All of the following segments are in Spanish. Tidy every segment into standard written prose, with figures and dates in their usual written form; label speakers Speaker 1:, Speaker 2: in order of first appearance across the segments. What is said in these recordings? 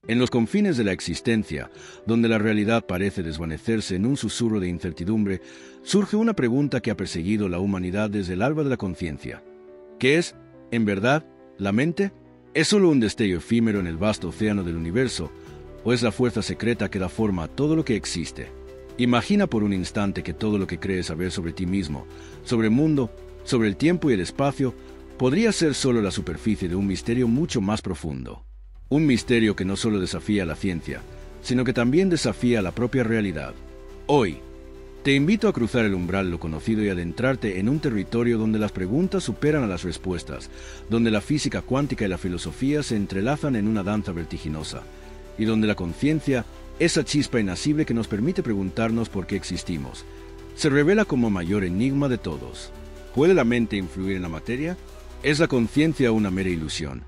Speaker 1: En los confines de la existencia, donde la realidad parece desvanecerse en un susurro de incertidumbre, surge una pregunta que ha perseguido la humanidad desde el alba de la conciencia. ¿Qué es, en verdad, la mente? ¿Es solo un destello efímero en el vasto océano del universo, o es la fuerza secreta que da forma a todo lo que existe? Imagina por un instante que todo lo que crees saber sobre ti mismo, sobre el mundo, sobre el tiempo y el espacio, podría ser solo la superficie de un misterio mucho más profundo. Un misterio que no solo desafía a la ciencia, sino que también desafía a la propia realidad. Hoy, te invito a cruzar el umbral de lo conocido y adentrarte en un territorio donde las preguntas superan a las respuestas, donde la física cuántica y la filosofía se entrelazan en una danza vertiginosa, y donde la conciencia, esa chispa inasible que nos permite preguntarnos por qué existimos, se revela como mayor enigma de todos. ¿Puede la mente influir en la materia? ¿Es la conciencia una mera ilusión?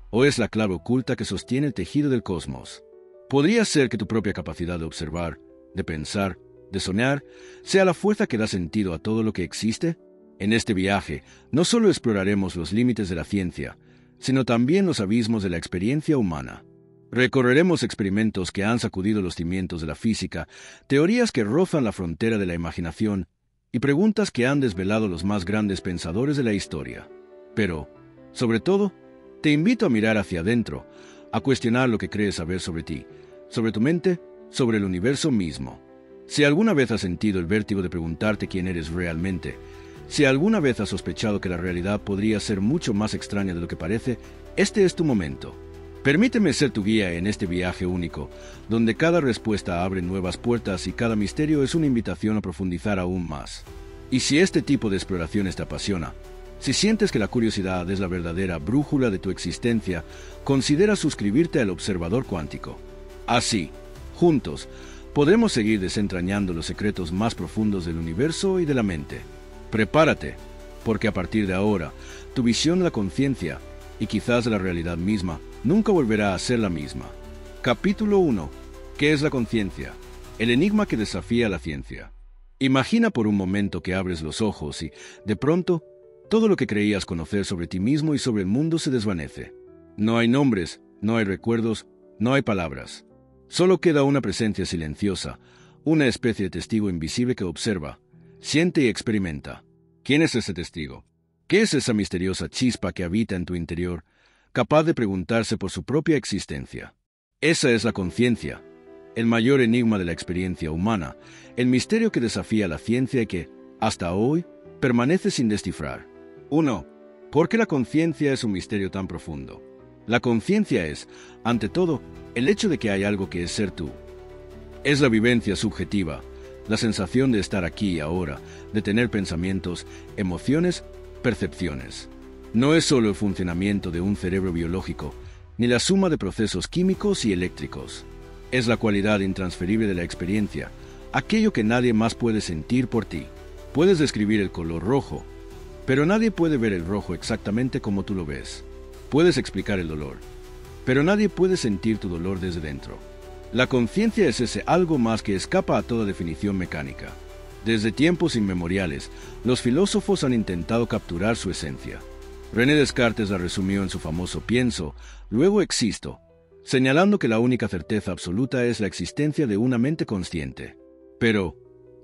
Speaker 1: ¿O es la clave oculta que sostiene el tejido del cosmos? ¿Podría ser que tu propia capacidad de observar, de pensar, de soñar, sea la fuerza que da sentido a todo lo que existe? En este viaje, no solo exploraremos los límites de la ciencia, sino también los abismos de la experiencia humana. Recorreremos experimentos que han sacudido los cimientos de la física, teorías que rozan la frontera de la imaginación y preguntas que han desvelado los más grandes pensadores de la historia. Pero, sobre todo, te invito a mirar hacia adentro, a cuestionar lo que crees saber sobre ti, sobre tu mente, sobre el universo mismo. Si alguna vez has sentido el vértigo de preguntarte quién eres realmente, si alguna vez has sospechado que la realidad podría ser mucho más extraña de lo que parece, este es tu momento. Permíteme ser tu guía en este viaje único, donde cada respuesta abre nuevas puertas y cada misterio es una invitación a profundizar aún más. Y si este tipo de exploraciones te apasiona, si sientes que la curiosidad es la verdadera brújula de tu existencia, considera suscribirte al Observador Cuántico. Así, juntos, podremos seguir desentrañando los secretos más profundos del universo y de la mente. Prepárate, porque a partir de ahora, tu visión de la conciencia, y quizás de la realidad misma, nunca volverá a ser la misma. Capítulo 1. ¿Qué es la conciencia? El enigma que desafía a la ciencia. Imagina por un momento que abres los ojos y, de pronto, todo lo que creías conocer sobre ti mismo y sobre el mundo se desvanece. No hay nombres, no hay recuerdos, no hay palabras. Solo queda una presencia silenciosa, una especie de testigo invisible que observa, siente y experimenta. ¿Quién es ese testigo? ¿Qué es esa misteriosa chispa que habita en tu interior, capaz de preguntarse por su propia existencia? Esa es la conciencia, el mayor enigma de la experiencia humana, el misterio que desafía a la ciencia y que, hasta hoy, permanece sin descifrar. 1. ¿Por qué la conciencia es un misterio tan profundo? La conciencia es, ante todo, el hecho de que hay algo que es ser tú. Es la vivencia subjetiva, la sensación de estar aquí y ahora, de tener pensamientos, emociones, percepciones. No es solo el funcionamiento de un cerebro biológico, ni la suma de procesos químicos y eléctricos. Es la cualidad intransferible de la experiencia, aquello que nadie más puede sentir por ti. Puedes describir el color rojo, pero nadie puede ver el rojo exactamente como tú lo ves. Puedes explicar el dolor, pero nadie puede sentir tu dolor desde dentro. La conciencia es ese algo más que escapa a toda definición mecánica. Desde tiempos inmemoriales, los filósofos han intentado capturar su esencia. René Descartes la resumió en su famoso pienso, luego existo, señalando que la única certeza absoluta es la existencia de una mente consciente. Pero,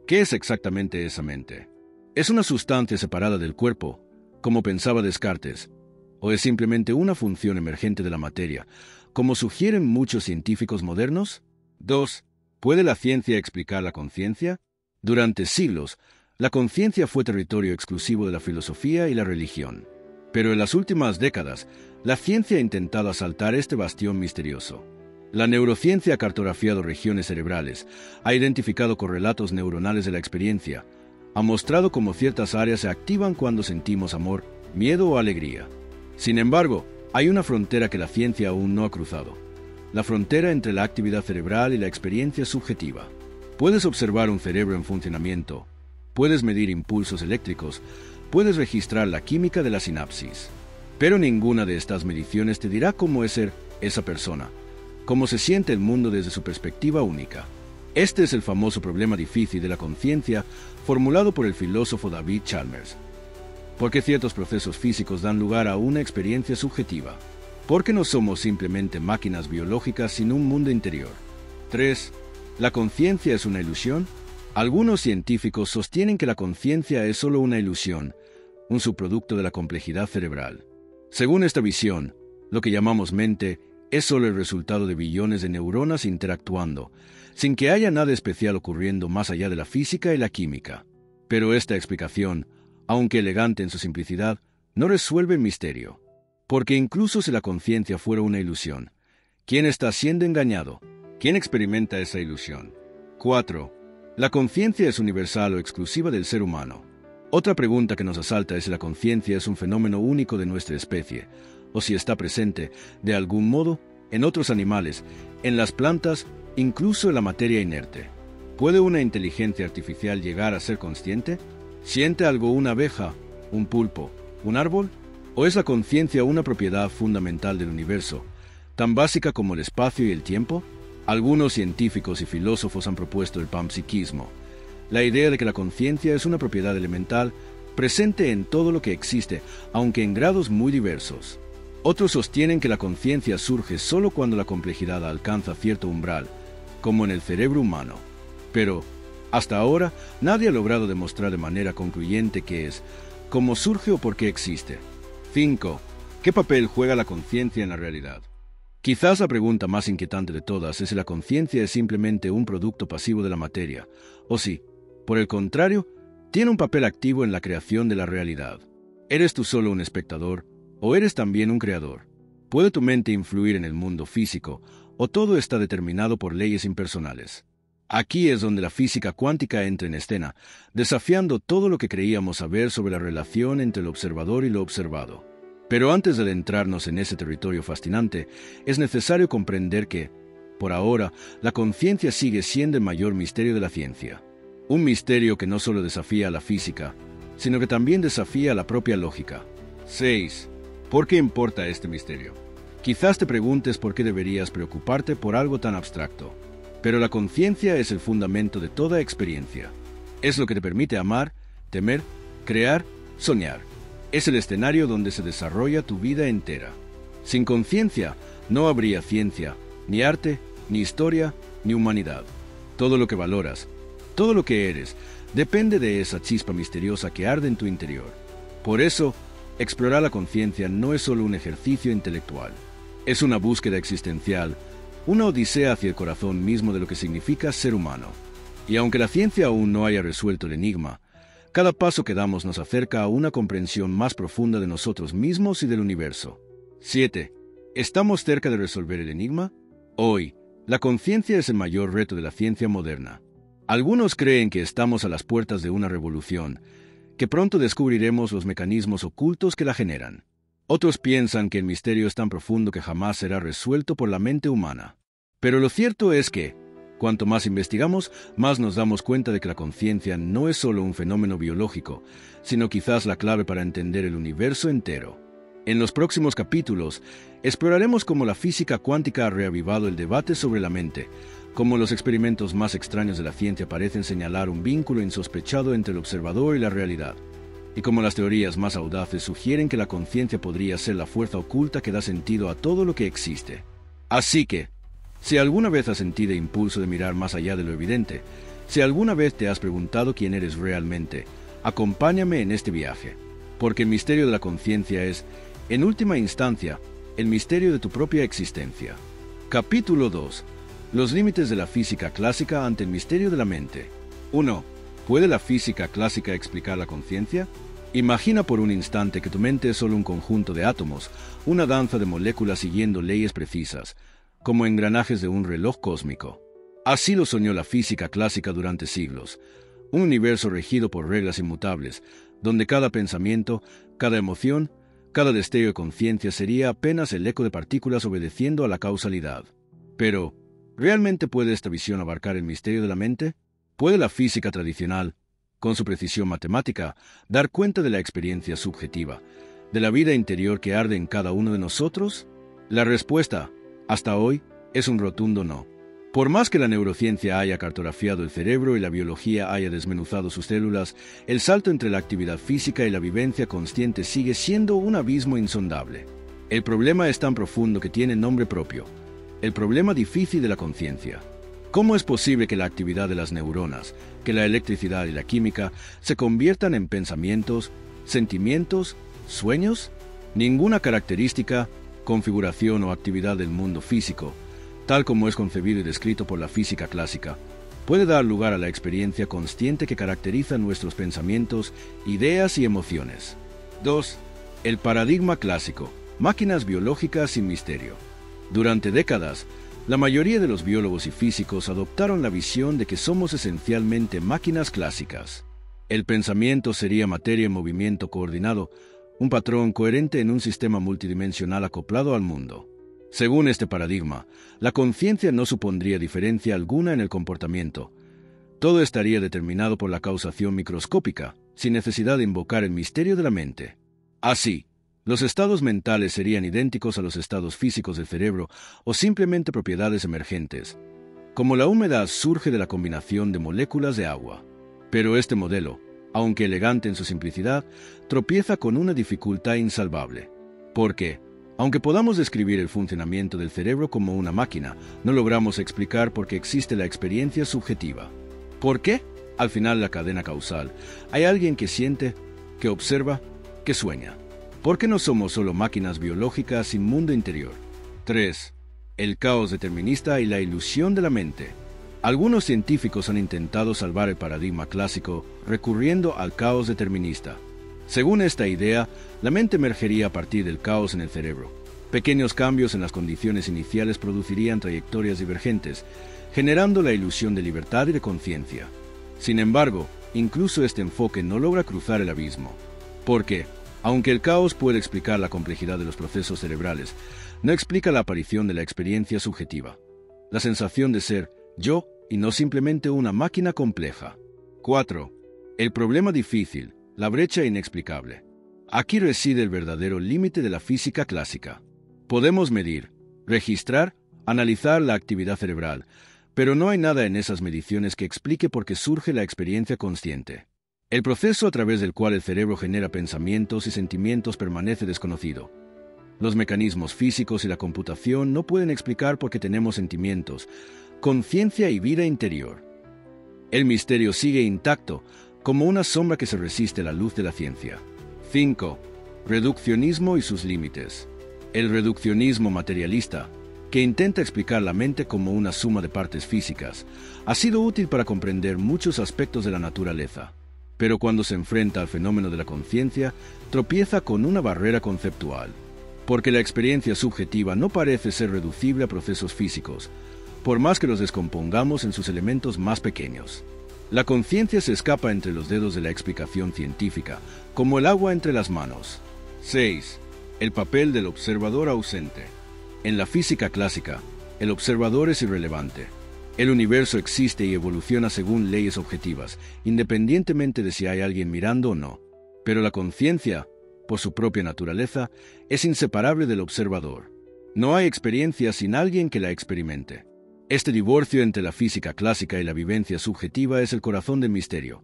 Speaker 1: ¿qué es exactamente esa mente? ¿Es una sustancia separada del cuerpo, como pensaba Descartes, o es simplemente una función emergente de la materia, como sugieren muchos científicos modernos? 2. ¿Puede la ciencia explicar la conciencia? Durante siglos, la conciencia fue territorio exclusivo de la filosofía y la religión. Pero en las últimas décadas, la ciencia ha intentado asaltar este bastión misterioso. La neurociencia ha cartografiado regiones cerebrales, ha identificado correlatos neuronales de la experiencia, ha mostrado cómo ciertas áreas se activan cuando sentimos amor, miedo o alegría. Sin embargo, hay una frontera que la ciencia aún no ha cruzado. La frontera entre la actividad cerebral y la experiencia subjetiva. Puedes observar un cerebro en funcionamiento, puedes medir impulsos eléctricos, puedes registrar la química de la sinapsis. Pero ninguna de estas mediciones te dirá cómo es ser esa persona, cómo se siente el mundo desde su perspectiva única. Este es el famoso problema difícil de la conciencia formulado por el filósofo David Chalmers. ¿Por qué ciertos procesos físicos dan lugar a una experiencia subjetiva? porque no somos simplemente máquinas biológicas sin un mundo interior. 3. ¿La conciencia es una ilusión? Algunos científicos sostienen que la conciencia es solo una ilusión, un subproducto de la complejidad cerebral. Según esta visión, lo que llamamos mente es solo el resultado de billones de neuronas interactuando, sin que haya nada especial ocurriendo más allá de la física y la química. Pero esta explicación, aunque elegante en su simplicidad, no resuelve el misterio. Porque incluso si la conciencia fuera una ilusión, ¿quién está siendo engañado? ¿Quién experimenta esa ilusión? 4. ¿La conciencia es universal o exclusiva del ser humano? Otra pregunta que nos asalta es si la conciencia es un fenómeno único de nuestra especie, o si está presente, de algún modo, en otros animales, en las plantas, incluso en la materia inerte. ¿Puede una inteligencia artificial llegar a ser consciente? ¿Siente algo una abeja, un pulpo, un árbol? ¿O es la conciencia una propiedad fundamental del universo, tan básica como el espacio y el tiempo? Algunos científicos y filósofos han propuesto el panpsiquismo, la idea de que la conciencia es una propiedad elemental presente en todo lo que existe, aunque en grados muy diversos. Otros sostienen que la conciencia surge solo cuando la complejidad alcanza cierto umbral, como en el cerebro humano. Pero, hasta ahora, nadie ha logrado demostrar de manera concluyente qué es, cómo surge o por qué existe. 5. ¿Qué papel juega la conciencia en la realidad? Quizás la pregunta más inquietante de todas es si la conciencia es simplemente un producto pasivo de la materia, o si, por el contrario, tiene un papel activo en la creación de la realidad. ¿Eres tú solo un espectador, o eres también un creador? ¿Puede tu mente influir en el mundo físico, o todo está determinado por leyes impersonales? Aquí es donde la física cuántica entra en escena, desafiando todo lo que creíamos saber sobre la relación entre el observador y lo observado. Pero antes de adentrarnos en ese territorio fascinante, es necesario comprender que, por ahora, la conciencia sigue siendo el mayor misterio de la ciencia. Un misterio que no solo desafía a la física, sino que también desafía a la propia lógica. 6. ¿Por qué importa este misterio? Quizás te preguntes por qué deberías preocuparte por algo tan abstracto. Pero la conciencia es el fundamento de toda experiencia. Es lo que te permite amar, temer, crear, soñar. Es el escenario donde se desarrolla tu vida entera. Sin conciencia, no habría ciencia, ni arte, ni historia, ni humanidad. Todo lo que valoras, todo lo que eres, depende de esa chispa misteriosa que arde en tu interior. Por eso, explorar la conciencia no es solo un ejercicio intelectual. Es una búsqueda existencial, una odisea hacia el corazón mismo de lo que significa ser humano. Y aunque la ciencia aún no haya resuelto el enigma, cada paso que damos nos acerca a una comprensión más profunda de nosotros mismos y del universo. 7. ¿Estamos cerca de resolver el enigma? Hoy, la conciencia es el mayor reto de la ciencia moderna. Algunos creen que estamos a las puertas de una revolución, que pronto descubriremos los mecanismos ocultos que la generan. Otros piensan que el misterio es tan profundo que jamás será resuelto por la mente humana. Pero lo cierto es que, cuanto más investigamos, más nos damos cuenta de que la conciencia no es solo un fenómeno biológico, sino quizás la clave para entender el universo entero. En los próximos capítulos, exploraremos cómo la física cuántica ha reavivado el debate sobre la mente, cómo los experimentos más extraños de la ciencia parecen señalar un vínculo insospechado entre el observador y la realidad, y cómo las teorías más audaces sugieren que la conciencia podría ser la fuerza oculta que da sentido a todo lo que existe. Así que, si alguna vez has sentido impulso de mirar más allá de lo evidente, si alguna vez te has preguntado quién eres realmente, acompáñame en este viaje, porque el misterio de la conciencia es, en última instancia, el misterio de tu propia existencia. Capítulo 2. Los límites de la física clásica ante el misterio de la mente. 1. ¿Puede la física clásica explicar la conciencia? Imagina por un instante que tu mente es solo un conjunto de átomos, una danza de moléculas siguiendo leyes precisas, como engranajes de un reloj cósmico. Así lo soñó la física clásica durante siglos, un universo regido por reglas inmutables, donde cada pensamiento, cada emoción, cada destello de conciencia sería apenas el eco de partículas obedeciendo a la causalidad. Pero, ¿realmente puede esta visión abarcar el misterio de la mente? ¿Puede la física tradicional, con su precisión matemática, dar cuenta de la experiencia subjetiva, de la vida interior que arde en cada uno de nosotros? La respuesta, hasta hoy, es un rotundo no. Por más que la neurociencia haya cartografiado el cerebro y la biología haya desmenuzado sus células, el salto entre la actividad física y la vivencia consciente sigue siendo un abismo insondable. El problema es tan profundo que tiene nombre propio: el problema difícil de la conciencia. ¿Cómo es posible que la actividad de las neuronas, que la electricidad y la química se conviertan en pensamientos, sentimientos, sueños? Ninguna característica, configuración o actividad del mundo físico, tal como es concebido y descrito por la física clásica, puede dar lugar a la experiencia consciente que caracteriza nuestros pensamientos, ideas y emociones. 2. El paradigma clásico: máquinas biológicas sin misterio. Durante décadas, la mayoría de los biólogos y físicos adoptaron la visión de que somos esencialmente máquinas clásicas. El pensamiento sería materia en movimiento coordinado, un patrón coherente en un sistema multidimensional acoplado al mundo. Según este paradigma, la conciencia no supondría diferencia alguna en el comportamiento. Todo estaría determinado por la causación microscópica, sin necesidad de invocar el misterio de la mente. Así, los estados mentales serían idénticos a los estados físicos del cerebro o simplemente propiedades emergentes. Como la humedad surge de la combinación de moléculas de agua. Pero este modelo, aunque elegante en su simplicidad, tropieza con una dificultad insalvable. Porque, aunque podamos describir el funcionamiento del cerebro como una máquina, no logramos explicar por qué existe la experiencia subjetiva. ¿Por qué? Al final de la cadena causal, hay alguien que siente, que observa, que sueña. ¿Por qué no somos solo máquinas biológicas sin mundo interior? 3. El caos determinista y la ilusión de la mente. Algunos científicos han intentado salvar el paradigma clásico recurriendo al caos determinista. Según esta idea, la mente emergería a partir del caos en el cerebro. Pequeños cambios en las condiciones iniciales producirían trayectorias divergentes, generando la ilusión de libertad y de conciencia. Sin embargo, incluso este enfoque no logra cruzar el abismo. Porque, aunque el caos puede explicar la complejidad de los procesos cerebrales, no explica la aparición de la experiencia subjetiva. La sensación de ser yo y no simplemente una máquina compleja. 4. El problema difícil, la brecha inexplicable. Aquí reside el verdadero límite de la física clásica. Podemos medir, registrar, analizar la actividad cerebral, pero no hay nada en esas mediciones que explique por qué surge la experiencia consciente. El proceso a través del cual el cerebro genera pensamientos y sentimientos permanece desconocido. Los mecanismos físicos y la computación no pueden explicar por qué tenemos sentimientos, conciencia y vida interior. El misterio sigue intacto, como una sombra que se resiste a la luz de la ciencia. 5. Reduccionismo y sus límites. El reduccionismo materialista, que intenta explicar la mente como una suma de partes físicas, ha sido útil para comprender muchos aspectos de la naturaleza. Pero cuando se enfrenta al fenómeno de la conciencia, tropieza con una barrera conceptual. Porque la experiencia subjetiva no parece ser reducible a procesos físicos, por más que los descompongamos en sus elementos más pequeños. La conciencia se escapa entre los dedos de la explicación científica, como el agua entre las manos. 6. El papel del observador ausente. En la física clásica, el observador es irrelevante. El universo existe y evoluciona según leyes objetivas, independientemente de si hay alguien mirando o no. Pero la conciencia, por su propia naturaleza, es inseparable del observador. No hay experiencia sin alguien que la experimente. Este divorcio entre la física clásica y la vivencia subjetiva es el corazón del misterio.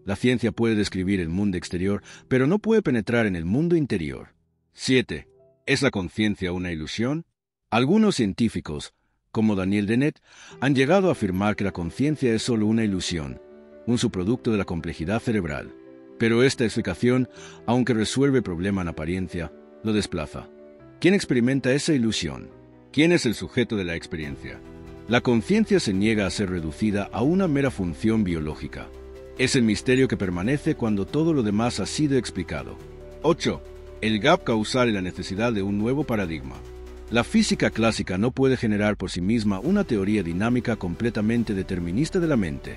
Speaker 1: La ciencia puede describir el mundo exterior, pero no puede penetrar en el mundo interior. 7. ¿Es la conciencia una ilusión? Algunos científicos, como Daniel Dennett, han llegado a afirmar que la conciencia es solo una ilusión, un subproducto de la complejidad cerebral. Pero esta explicación, aunque resuelve el problema en apariencia, lo desplaza. ¿Quién experimenta esa ilusión? ¿Quién es el sujeto de la experiencia? La conciencia se niega a ser reducida a una mera función biológica. Es el misterio que permanece cuando todo lo demás ha sido explicado. 8. El gap causal y la necesidad de un nuevo paradigma. La física clásica no puede generar por sí misma una teoría dinámica completamente determinista de la mente.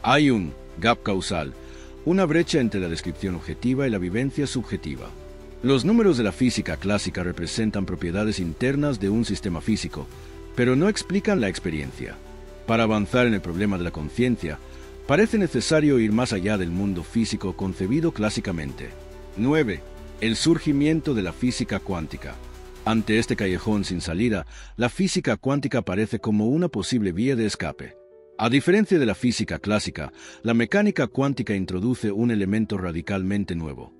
Speaker 1: Hay un gap causal, una brecha entre la descripción objetiva y la vivencia subjetiva. Los números de la física clásica representan propiedades internas de un sistema físico, pero no explican la experiencia. Para avanzar en el problema de la conciencia, parece necesario ir más allá del mundo físico concebido clásicamente. 9. El surgimiento de la física cuántica. Ante este callejón sin salida, la física cuántica aparece como una posible vía de escape. A diferencia de la física clásica, la mecánica cuántica introduce un elemento radicalmente nuevo: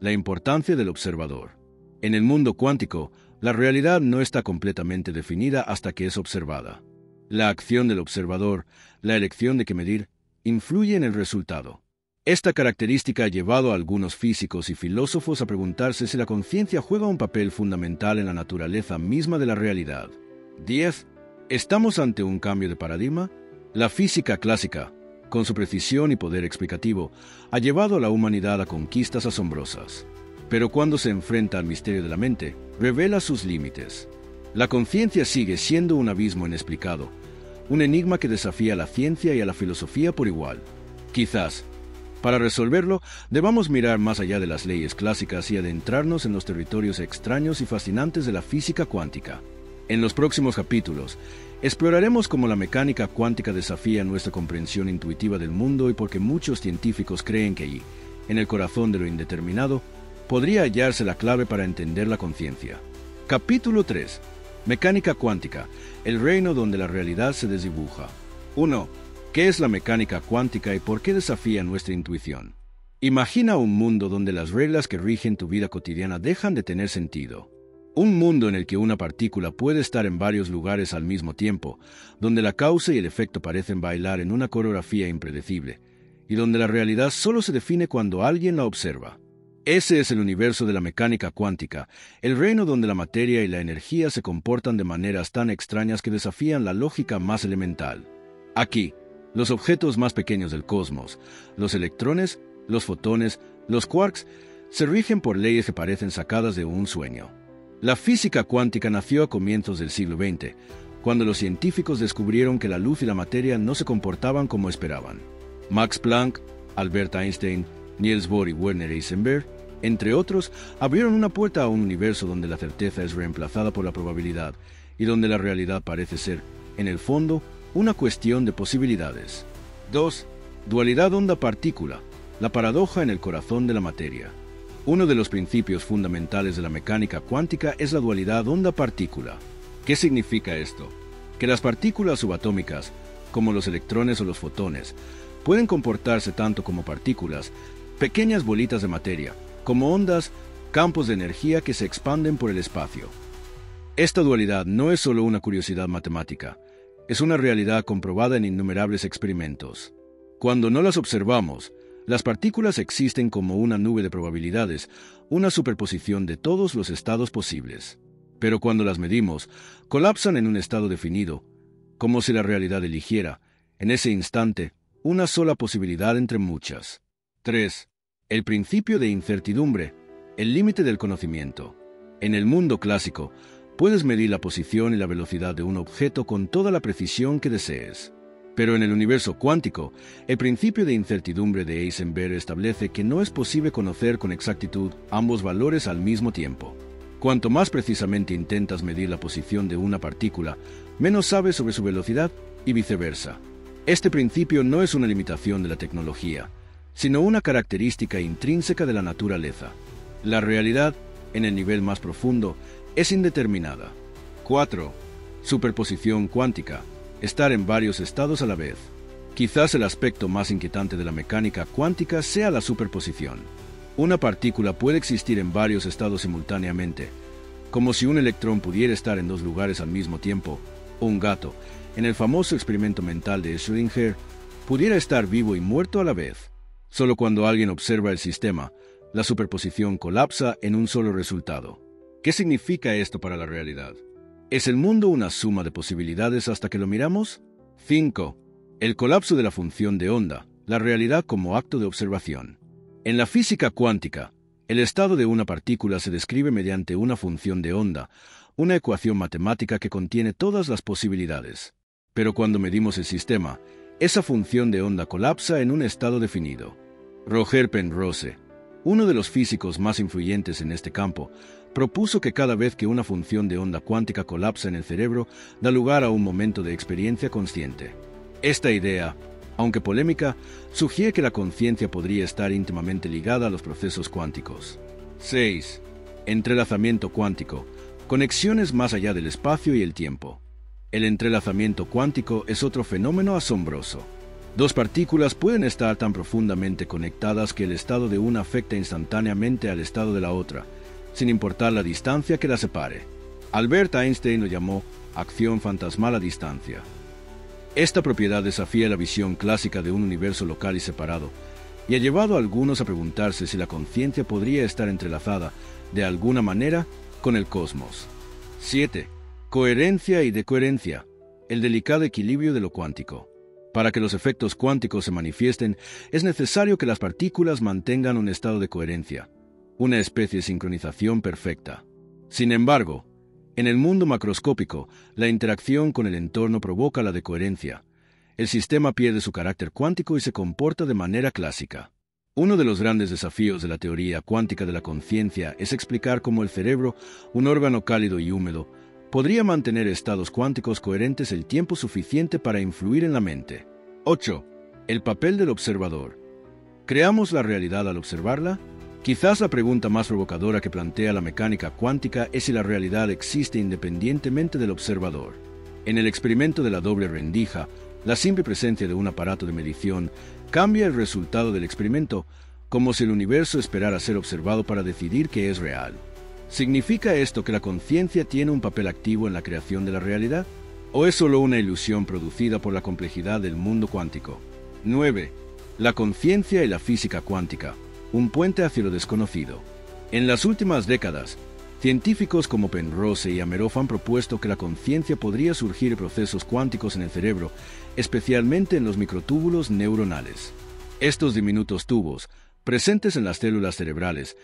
Speaker 1: la importancia del observador. En el mundo cuántico, la realidad no está completamente definida hasta que es observada. La acción del observador, la elección de qué medir, influye en el resultado. Esta característica ha llevado a algunos físicos y filósofos a preguntarse si la conciencia juega un papel fundamental en la naturaleza misma de la realidad. 10. ¿Estamos ante un cambio de paradigma? La física clásica, con su precisión y poder explicativo, ha llevado a la humanidad a conquistas asombrosas. Pero cuando se enfrenta al misterio de la mente, revela sus límites. La conciencia sigue siendo un abismo inexplicado, un enigma que desafía a la ciencia y a la filosofía por igual. Quizás, para resolverlo, debamos mirar más allá de las leyes clásicas y adentrarnos en los territorios extraños y fascinantes de la física cuántica. En los próximos capítulos, exploraremos cómo la mecánica cuántica desafía nuestra comprensión intuitiva del mundo y por qué muchos científicos creen que allí, en el corazón de lo indeterminado, podría hallarse la clave para entender la conciencia. Capítulo 3. Mecánica cuántica, el reino donde la realidad se desdibuja. 1. ¿Qué es la mecánica cuántica y por qué desafía nuestra intuición? Imagina un mundo donde las reglas que rigen tu vida cotidiana dejan de tener sentido. Un mundo en el que una partícula puede estar en varios lugares al mismo tiempo, donde la causa y el efecto parecen bailar en una coreografía impredecible, y donde la realidad solo se define cuando alguien la observa. Ese es el universo de la mecánica cuántica, el reino donde la materia y la energía se comportan de maneras tan extrañas que desafían la lógica más elemental. Aquí, los objetos más pequeños del cosmos, los electrones, los fotones, los quarks, se rigen por leyes que parecen sacadas de un sueño. La física cuántica nació a comienzos del siglo XX, cuando los científicos descubrieron que la luz y la materia no se comportaban como esperaban. Max Planck, Albert Einstein, Niels Bohr y Werner Heisenberg, entre otros, abrieron una puerta a un universo donde la certeza es reemplazada por la probabilidad y donde la realidad parece ser, en el fondo, una cuestión de posibilidades. 2. Dualidad onda-partícula, la paradoja en el corazón de la materia. Uno de los principios fundamentales de la mecánica cuántica es la dualidad onda-partícula. ¿Qué significa esto? Que las partículas subatómicas, como los electrones o los fotones, pueden comportarse tanto como partículas, pequeñas bolitas de materia, como ondas, campos de energía que se expanden por el espacio. Esta dualidad no es solo una curiosidad matemática, es una realidad comprobada en innumerables experimentos. Cuando no las observamos, las partículas existen como una nube de probabilidades, una superposición de todos los estados posibles. Pero cuando las medimos, colapsan en un estado definido, como si la realidad eligiera, en ese instante, una sola posibilidad entre muchas. 3. El principio de incertidumbre, el límite del conocimiento. En el mundo clásico, puedes medir la posición y la velocidad de un objeto con toda la precisión que desees. Pero en el universo cuántico, el principio de incertidumbre de Heisenberg establece que no es posible conocer con exactitud ambos valores al mismo tiempo. Cuanto más precisamente intentas medir la posición de una partícula, menos sabes sobre su velocidad y viceversa. Este principio no es una limitación de la tecnología, sino una característica intrínseca de la naturaleza. La realidad, en el nivel más profundo, es indeterminada. 4. Superposición cuántica. Estar en varios estados a la vez. Quizás el aspecto más inquietante de la mecánica cuántica sea la superposición. Una partícula puede existir en varios estados simultáneamente, como si un electrón pudiera estar en dos lugares al mismo tiempo, o un gato, en el famoso experimento mental de Schrödinger, pudiera estar vivo y muerto a la vez. Solo cuando alguien observa el sistema, la superposición colapsa en un solo resultado. ¿Qué significa esto para la realidad? ¿Es el mundo una suma de posibilidades hasta que lo miramos? 5. El colapso de la función de onda, la realidad como acto de observación. En la física cuántica, el estado de una partícula se describe mediante una función de onda, una ecuación matemática que contiene todas las posibilidades. Pero cuando medimos el sistema, esa función de onda colapsa en un estado definido. Roger Penrose, uno de los físicos más influyentes en este campo, propuso que cada vez que una función de onda cuántica colapsa en el cerebro, da lugar a un momento de experiencia consciente. Esta idea, aunque polémica, sugiere que la conciencia podría estar íntimamente ligada a los procesos cuánticos. 6. Entrelazamiento cuántico. Conexiones más allá del espacio y el tiempo. El entrelazamiento cuántico es otro fenómeno asombroso. Dos partículas pueden estar tan profundamente conectadas que el estado de una afecta instantáneamente al estado de la otra, sin importar la distancia que la separe. Albert Einstein lo llamó acción fantasmal a distancia. Esta propiedad desafía la visión clásica de un universo local y separado, y ha llevado a algunos a preguntarse si la conciencia podría estar entrelazada, de alguna manera, con el cosmos. 7. Coherencia y decoherencia, el delicado equilibrio de lo cuántico. Para que los efectos cuánticos se manifiesten, es necesario que las partículas mantengan un estado de coherencia, una especie de sincronización perfecta. Sin embargo, en el mundo macroscópico, la interacción con el entorno provoca la decoherencia. El sistema pierde su carácter cuántico y se comporta de manera clásica. Uno de los grandes desafíos de la teoría cuántica de la conciencia es explicar cómo el cerebro, un órgano cálido y húmedo, podría mantener estados cuánticos coherentes el tiempo suficiente para influir en la mente. 8. El papel del observador. ¿Creamos la realidad al observarla? Quizás la pregunta más provocadora que plantea la mecánica cuántica es si la realidad existe independientemente del observador. En el experimento de la doble rendija, la simple presencia de un aparato de medición cambia el resultado del experimento, como si el universo esperara ser observado para decidir que es real. ¿Significa esto que la conciencia tiene un papel activo en la creación de la realidad? ¿O es solo una ilusión producida por la complejidad del mundo cuántico? 9. La conciencia y la física cuántica. Un puente hacia lo desconocido. En las últimas décadas, científicos como Penrose y Amerov han propuesto que la conciencia podría surgir de procesos cuánticos en el cerebro, especialmente en los microtúbulos neuronales. Estos diminutos tubos, presentes en las células cerebrales,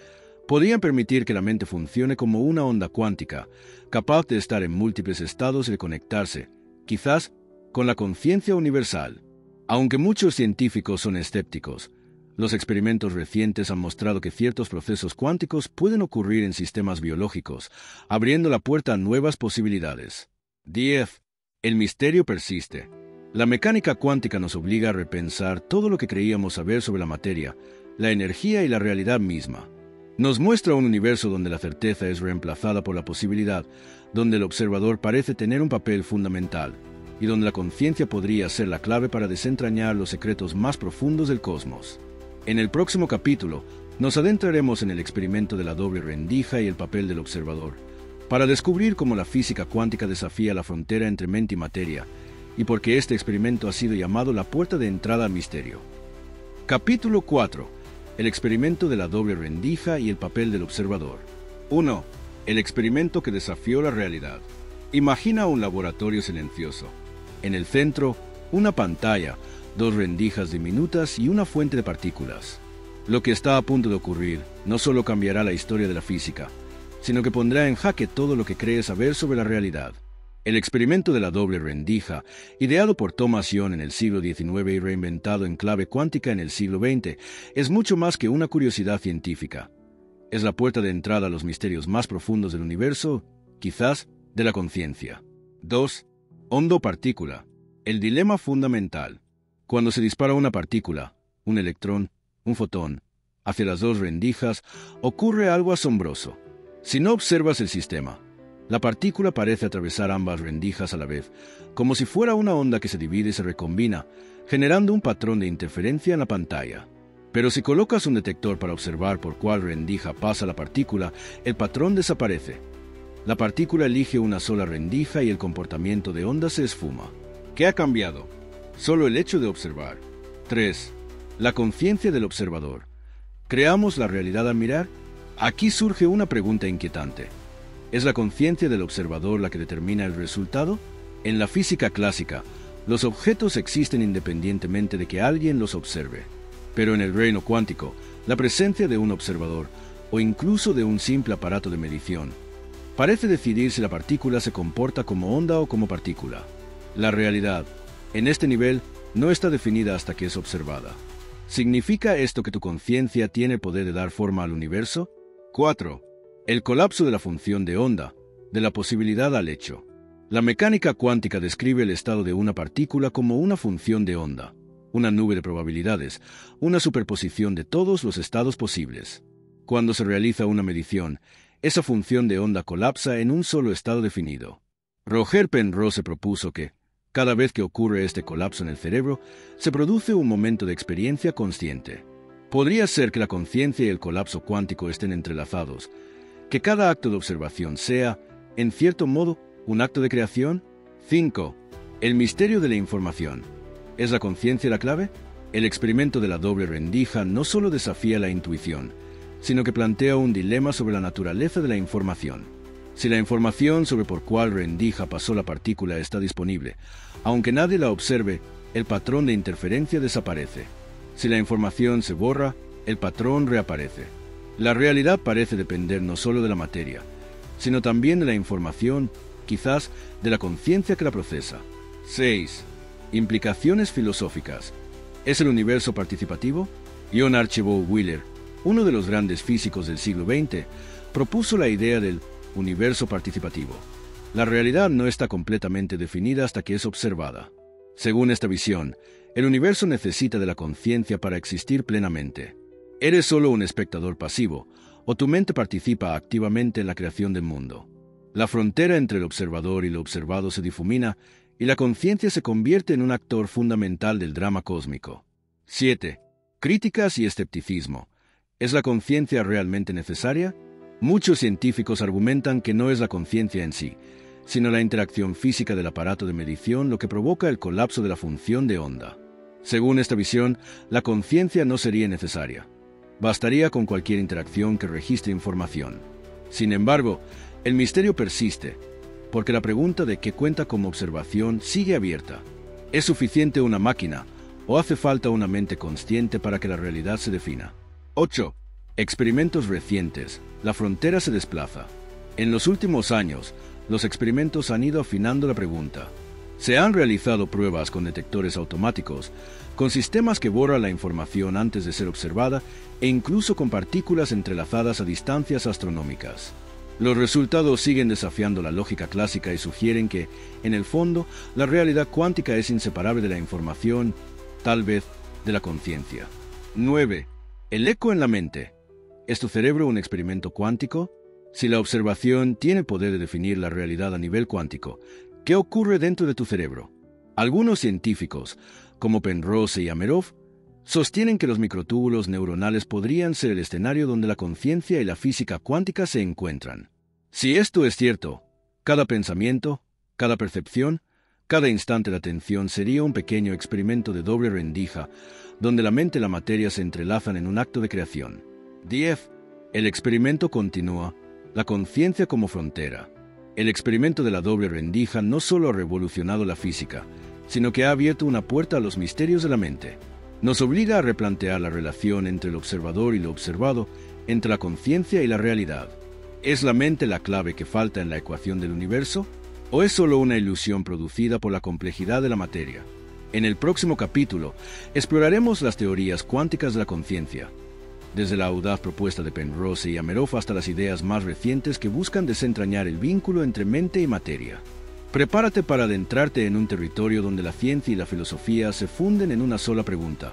Speaker 1: podrían permitir que la mente funcione como una onda cuántica, capaz de estar en múltiples estados y de conectarse, quizás, con la conciencia universal. Aunque muchos científicos son escépticos, los experimentos recientes han mostrado que ciertos procesos cuánticos pueden ocurrir en sistemas biológicos, abriendo la puerta a nuevas posibilidades. 10. El misterio persiste. La mecánica cuántica nos obliga a repensar todo lo que creíamos saber sobre la materia, la energía y la realidad misma. Nos muestra un universo donde la certeza es reemplazada por la posibilidad, donde el observador parece tener un papel fundamental, y donde la conciencia podría ser la clave para desentrañar los secretos más profundos del cosmos. En el próximo capítulo, nos adentraremos en el experimento de la doble rendija y el papel del observador, para descubrir cómo la física cuántica desafía la frontera entre mente y materia, y por qué este experimento ha sido llamado la puerta de entrada al misterio. Capítulo 4. El experimento de la doble rendija y el papel del observador. 1. El experimento que desafió la realidad. Imagina un laboratorio silencioso. En el centro, una pantalla, dos rendijas diminutas y una fuente de partículas. Lo que está a punto de ocurrir no solo cambiará la historia de la física, sino que pondrá en jaque todo lo que crees saber sobre la realidad. El experimento de la doble rendija, ideado por Thomas Young en el siglo XIX y reinventado en clave cuántica en el siglo XX, es mucho más que una curiosidad científica. Es la puerta de entrada a los misterios más profundos del universo, quizás de la conciencia. 2. Ondo-partícula. El dilema fundamental. Cuando se dispara una partícula, un electrón, un fotón, hacia las dos rendijas, ocurre algo asombroso. Si no observas el sistema, la partícula parece atravesar ambas rendijas a la vez, como si fuera una onda que se divide y se recombina, generando un patrón de interferencia en la pantalla. Pero si colocas un detector para observar por cuál rendija pasa la partícula, el patrón desaparece. La partícula elige una sola rendija y el comportamiento de onda se esfuma. ¿Qué ha cambiado? Solo el hecho de observar. 3. La conciencia del observador. ¿Creamos la realidad al mirar? Aquí surge una pregunta inquietante. ¿Es la conciencia del observador la que determina el resultado? En la física clásica, los objetos existen independientemente de que alguien los observe. Pero en el reino cuántico, la presencia de un observador, o incluso de un simple aparato de medición, parece decidir si la partícula se comporta como onda o como partícula. La realidad, en este nivel, no está definida hasta que es observada. ¿Significa esto que tu conciencia tiene el poder de dar forma al universo? 4. El colapso de la función de onda, de la posibilidad al hecho. La mecánica cuántica describe el estado de una partícula como una función de onda, una nube de probabilidades, una superposición de todos los estados posibles. Cuando se realiza una medición, esa función de onda colapsa en un solo estado definido. Roger Penrose propuso que, cada vez que ocurre este colapso en el cerebro, se produce un momento de experiencia consciente. Podría ser que la conciencia y el colapso cuántico estén entrelazados, Que cada acto de observación sea, en cierto modo, un acto de creación. 5. El misterio de la información. ¿Es la conciencia la clave? El experimento de la doble rendija no solo desafía la intuición, sino que plantea un dilema sobre la naturaleza de la información. Si la información sobre por cuál rendija pasó la partícula está disponible, aunque nadie la observe, el patrón de interferencia desaparece. Si la información se borra, el patrón reaparece. La realidad parece depender no solo de la materia, sino también de la información, quizás de la conciencia que la procesa. 6. Implicaciones filosóficas. ¿Es el universo participativo? John Archibald Wheeler, uno de los grandes físicos del siglo XX, propuso la idea del universo participativo. La realidad no está completamente definida hasta que es observada. Según esta visión, el universo necesita de la conciencia para existir plenamente. ¿Eres solo un espectador pasivo, o tu mente participa activamente en la creación del mundo? La frontera entre el observador y lo observado se difumina, y la conciencia se convierte en un actor fundamental del drama cósmico. 7. Críticas y escepticismo. ¿Es la conciencia realmente necesaria? Muchos científicos argumentan que no es la conciencia en sí, sino la interacción física del aparato de medición lo que provoca el colapso de la función de onda. Según esta visión, la conciencia no sería necesaria. Bastaría con cualquier interacción que registre información. Sin embargo, el misterio persiste, porque la pregunta de qué cuenta como observación sigue abierta. ¿Es suficiente una máquina o hace falta una mente consciente para que la realidad se defina? 8. Experimentos recientes. La frontera se desplaza. En los últimos años, los experimentos han ido afinando la pregunta. Se han realizado pruebas con detectores automáticos, con sistemas que borran la información antes de ser observada e incluso con partículas entrelazadas a distancias astronómicas. Los resultados siguen desafiando la lógica clásica y sugieren que, en el fondo, la realidad cuántica es inseparable de la información, tal vez de la conciencia. 9. El eco en la mente. ¿Es tu cerebro un experimento cuántico? Si la observación tiene poder de definir la realidad a nivel cuántico, ¿qué ocurre dentro de tu cerebro? Algunos científicos, como Penrose y Amerov, sostienen que los microtúbulos neuronales podrían ser el escenario donde la conciencia y la física cuántica se encuentran. Si esto es cierto, cada pensamiento, cada percepción, cada instante de atención sería un pequeño experimento de doble rendija, donde la mente y la materia se entrelazan en un acto de creación. 10. El experimento continúa, la conciencia como frontera. El experimento de la doble rendija no solo ha revolucionado la física, sino que ha abierto una puerta a los misterios de la mente. Nos obliga a replantear la relación entre el observador y lo observado, entre la conciencia y la realidad. ¿Es la mente la clave que falta en la ecuación del universo? ¿O es solo una ilusión producida por la complejidad de la materia? En el próximo capítulo, exploraremos las teorías cuánticas de la conciencia, desde la audaz propuesta de Penrose y Amerov hasta las ideas más recientes que buscan desentrañar el vínculo entre mente y materia. Prepárate para adentrarte en un territorio donde la ciencia y la filosofía se funden en una sola pregunta.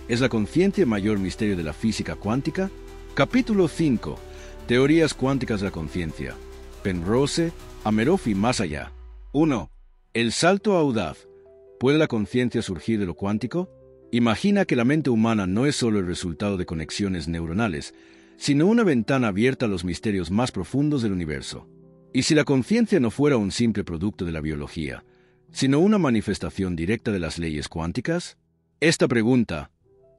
Speaker 1: ¿Es la conciencia el mayor misterio de la física cuántica? Capítulo 5. Teorías cuánticas de la conciencia. Penrose, Amerov y más allá. 1. El salto audaz. ¿Puede la conciencia surgir de lo cuántico? Imagina que la mente humana no es solo el resultado de conexiones neuronales, sino una ventana abierta a los misterios más profundos del universo. ¿Y si la conciencia no fuera un simple producto de la biología, sino una manifestación directa de las leyes cuánticas? Esta pregunta,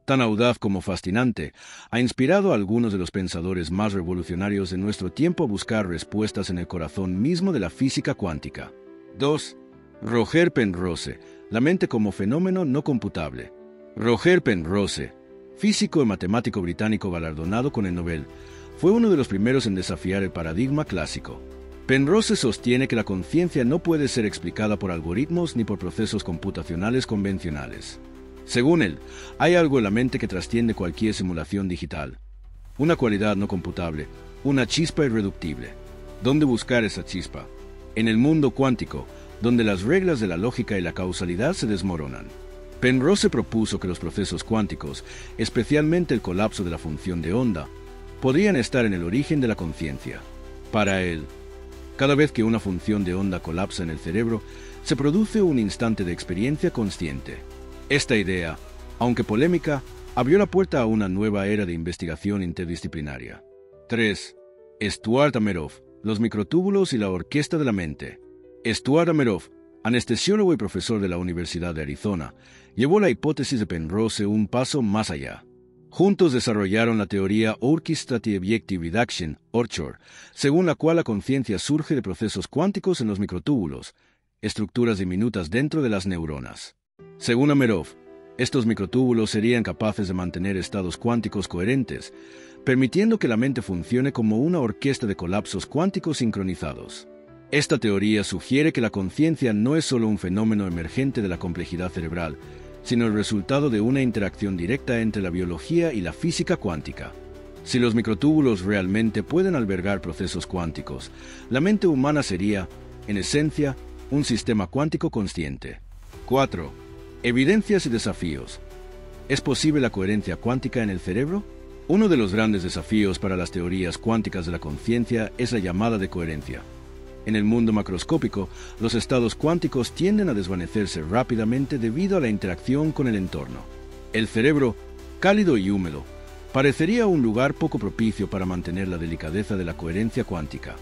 Speaker 1: tan audaz como fascinante, ha inspirado a algunos de los pensadores más revolucionarios de nuestro tiempo a buscar respuestas en el corazón mismo de la física cuántica. 2. Roger Penrose, la mente como fenómeno no computable. Roger Penrose, físico y matemático británico galardonado con el Nobel, fue uno de los primeros en desafiar el paradigma clásico. Penrose sostiene que la conciencia no puede ser explicada por algoritmos ni por procesos computacionales convencionales. Según él, hay algo en la mente que trasciende cualquier simulación digital. Una cualidad no computable, una chispa irreductible. ¿Dónde buscar esa chispa? En el mundo cuántico, donde las reglas de la lógica y la causalidad se desmoronan. Penrose propuso que los procesos cuánticos, especialmente el colapso de la función de onda, podrían estar en el origen de la conciencia. Para él, cada vez que una función de onda colapsa en el cerebro, se produce un instante de experiencia consciente. Esta idea, aunque polémica, abrió la puerta a una nueva era de investigación interdisciplinaria. 3. Stuart Ameroff, los microtúbulos y la orquesta de la mente. Stuart Ameroff, anestesiólogo y profesor de la Universidad de Arizona, llevó la hipótesis de Penrose un paso más allá. Juntos desarrollaron la teoría Orchestrative Objective Reduction, ORCHOR, según la cual la conciencia surge de procesos cuánticos en los microtúbulos, estructuras diminutas dentro de las neuronas. Según Ameroff, estos microtúbulos serían capaces de mantener estados cuánticos coherentes, permitiendo que la mente funcione como una orquesta de colapsos cuánticos sincronizados. Esta teoría sugiere que la conciencia no es solo un fenómeno emergente de la complejidad cerebral, sino el resultado de una interacción directa entre la biología y la física cuántica. Si los microtúbulos realmente pueden albergar procesos cuánticos, la mente humana sería, en esencia, un sistema cuántico consciente. 4. Evidencias y desafíos. ¿Es posible la coherencia cuántica en el cerebro? Uno de los grandes desafíos para las teorías cuánticas de la conciencia es la llamada de coherencia. En el mundo macroscópico, los estados cuánticos tienden a desvanecerse rápidamente debido a la interacción con el entorno. El cerebro, cálido y húmedo, parecería un lugar poco propicio para mantener la delicadeza de la coherencia cuántica.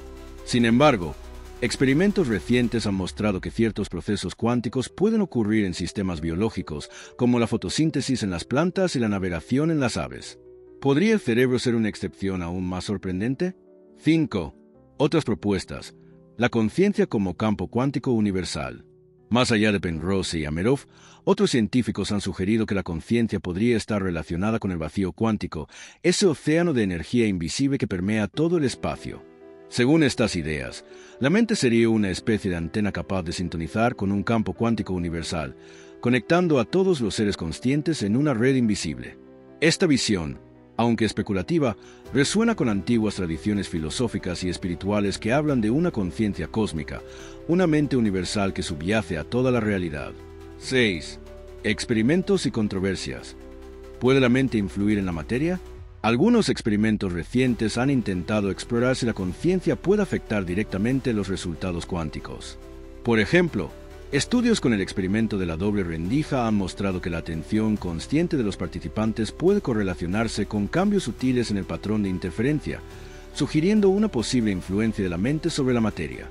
Speaker 1: Sin embargo, experimentos recientes han mostrado que ciertos procesos cuánticos pueden ocurrir en sistemas biológicos, como la fotosíntesis en las plantas y la navegación en las aves. ¿Podría el cerebro ser una excepción aún más sorprendente? 5. Otras propuestas. La conciencia como campo cuántico universal. Más allá de Penrose y Ameroff, otros científicos han sugerido que la conciencia podría estar relacionada con el vacío cuántico, ese océano de energía invisible que permea todo el espacio. Según estas ideas, la mente sería una especie de antena capaz de sintonizar con un campo cuántico universal, conectando a todos los seres conscientes en una red invisible. Esta visión, aunque especulativa, resuena con antiguas tradiciones filosóficas y espirituales que hablan de una conciencia cósmica, una mente universal que subyace a toda la realidad. 6. Experimentos y controversias. ¿Puede la mente influir en la materia? Algunos experimentos recientes han intentado explorar si la conciencia puede afectar directamente los resultados cuánticos. Por ejemplo, estudios con el experimento de la doble rendija han mostrado que la atención consciente de los participantes puede correlacionarse con cambios sutiles en el patrón de interferencia, sugiriendo una posible influencia de la mente sobre la materia.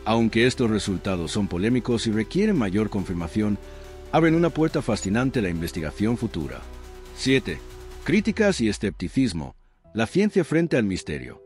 Speaker 1: Aunque estos resultados son polémicos y requieren mayor confirmación, abren una puerta fascinante a la investigación futura. 7. Críticas y escepticismo. La ciencia frente al misterio.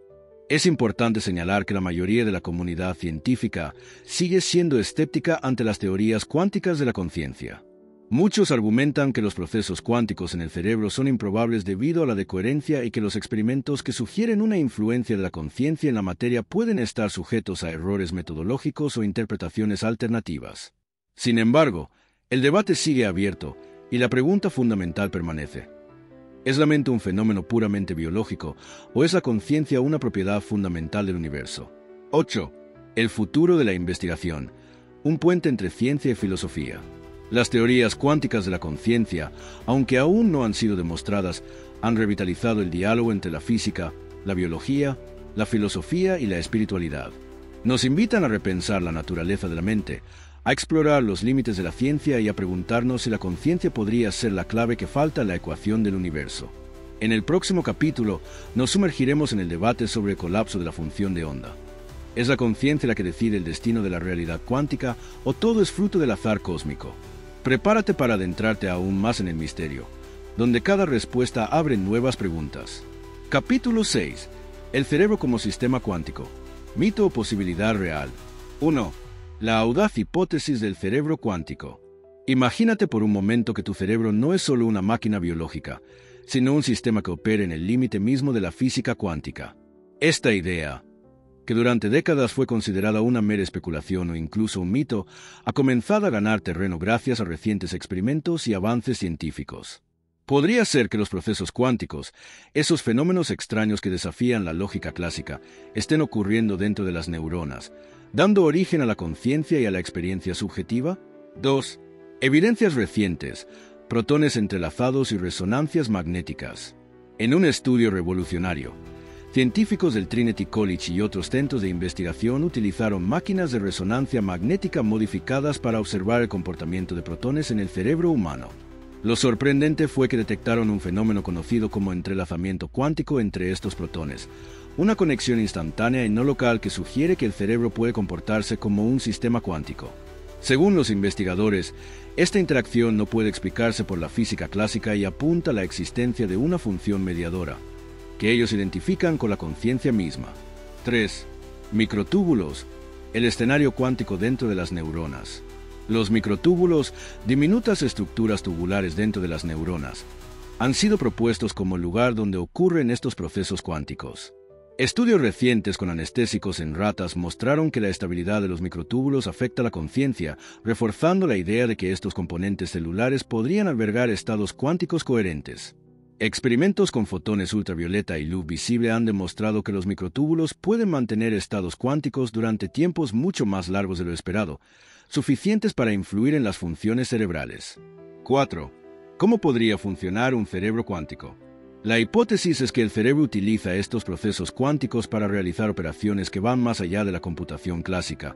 Speaker 1: Es importante señalar que la mayoría de la comunidad científica sigue siendo escéptica ante las teorías cuánticas de la conciencia. Muchos argumentan que los procesos cuánticos en el cerebro son improbables debido a la decoherencia y que los experimentos que sugieren una influencia de la conciencia en la materia pueden estar sujetos a errores metodológicos o interpretaciones alternativas. Sin embargo, el debate sigue abierto y la pregunta fundamental permanece. ¿Es la mente un fenómeno puramente biológico o es la conciencia una propiedad fundamental del universo? 8. El futuro de la investigación. Un puente entre ciencia y filosofía. Las teorías cuánticas de la conciencia, aunque aún no han sido demostradas, han revitalizado el diálogo entre la física, la biología, la filosofía y la espiritualidad. Nos invitan a repensar la naturaleza de la mente, a explorar los límites de la ciencia y a preguntarnos si la conciencia podría ser la clave que falta en la ecuación del universo. En el próximo capítulo nos sumergiremos en el debate sobre el colapso de la función de onda. ¿Es la conciencia la que decide el destino de la realidad cuántica o todo es fruto del azar cósmico? Prepárate para adentrarte aún más en el misterio, donde cada respuesta abre nuevas preguntas. Capítulo 6. El cerebro como sistema cuántico. Mito o posibilidad real. 1. La audaz hipótesis del cerebro cuántico. Imagínate por un momento que tu cerebro no es solo una máquina biológica, sino un sistema que opera en el límite mismo de la física cuántica. Esta idea, que durante décadas fue considerada una mera especulación o incluso un mito, ha comenzado a ganar terreno gracias a recientes experimentos y avances científicos. Podría ser que los procesos cuánticos, esos fenómenos extraños que desafían la lógica clásica, estén ocurriendo dentro de las neuronas, dando origen a la conciencia y a la experiencia subjetiva. 2. Evidencias recientes, protones entrelazados y resonancias magnéticas. En un estudio revolucionario, científicos del Trinity College y otros centros de investigación utilizaron máquinas de resonancia magnética modificadas para observar el comportamiento de protones en el cerebro humano. Lo sorprendente fue que detectaron un fenómeno conocido como entrelazamiento cuántico entre estos protones, una conexión instantánea y no local que sugiere que el cerebro puede comportarse como un sistema cuántico. Según los investigadores, esta interacción no puede explicarse por la física clásica y apunta a la existencia de una función mediadora, que ellos identifican con la conciencia misma. 3. Microtúbulos, el escenario cuántico dentro de las neuronas. Los microtúbulos, diminutas estructuras tubulares dentro de las neuronas, han sido propuestos como el lugar donde ocurren estos procesos cuánticos. Estudios recientes con anestésicos en ratas mostraron que la estabilidad de los microtúbulos afecta la conciencia, reforzando la idea de que estos componentes celulares podrían albergar estados cuánticos coherentes. Experimentos con fotones ultravioleta y luz visible han demostrado que los microtúbulos pueden mantener estados cuánticos durante tiempos mucho más largos de lo esperado, suficientes para influir en las funciones cerebrales. 4. ¿Cómo podría funcionar un cerebro cuántico? La hipótesis es que el cerebro utiliza estos procesos cuánticos para realizar operaciones que van más allá de la computación clásica,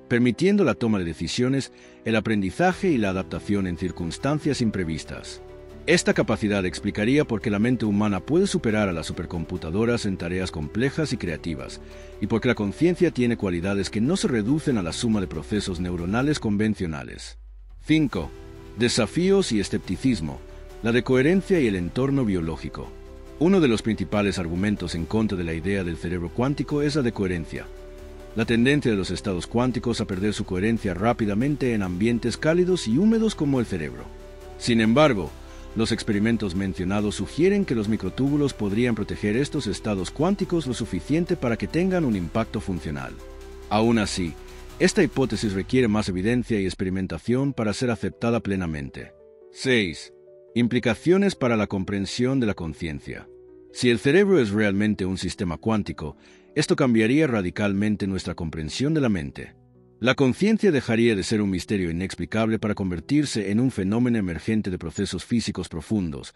Speaker 1: permitiendo la toma de decisiones, el aprendizaje y la adaptación en circunstancias imprevistas. Esta capacidad explicaría por qué la mente humana puede superar a las supercomputadoras en tareas complejas y creativas, y por qué la conciencia tiene cualidades que no se reducen a la suma de procesos neuronales convencionales. 5. Desafíos y escepticismo. La decoherencia y el entorno biológico. Uno de los principales argumentos en contra de la idea del cerebro cuántico es la decoherencia. La tendencia de los estados cuánticos a perder su coherencia rápidamente en ambientes cálidos y húmedos como el cerebro. Sin embargo, los experimentos mencionados sugieren que los microtúbulos podrían proteger estos estados cuánticos lo suficiente para que tengan un impacto funcional. Aún así, esta hipótesis requiere más evidencia y experimentación para ser aceptada plenamente. 6. Implicaciones para la comprensión de la conciencia. Si el cerebro es realmente un sistema cuántico, esto cambiaría radicalmente nuestra comprensión de la mente. La conciencia dejaría de ser un misterio inexplicable para convertirse en un fenómeno emergente de procesos físicos profundos,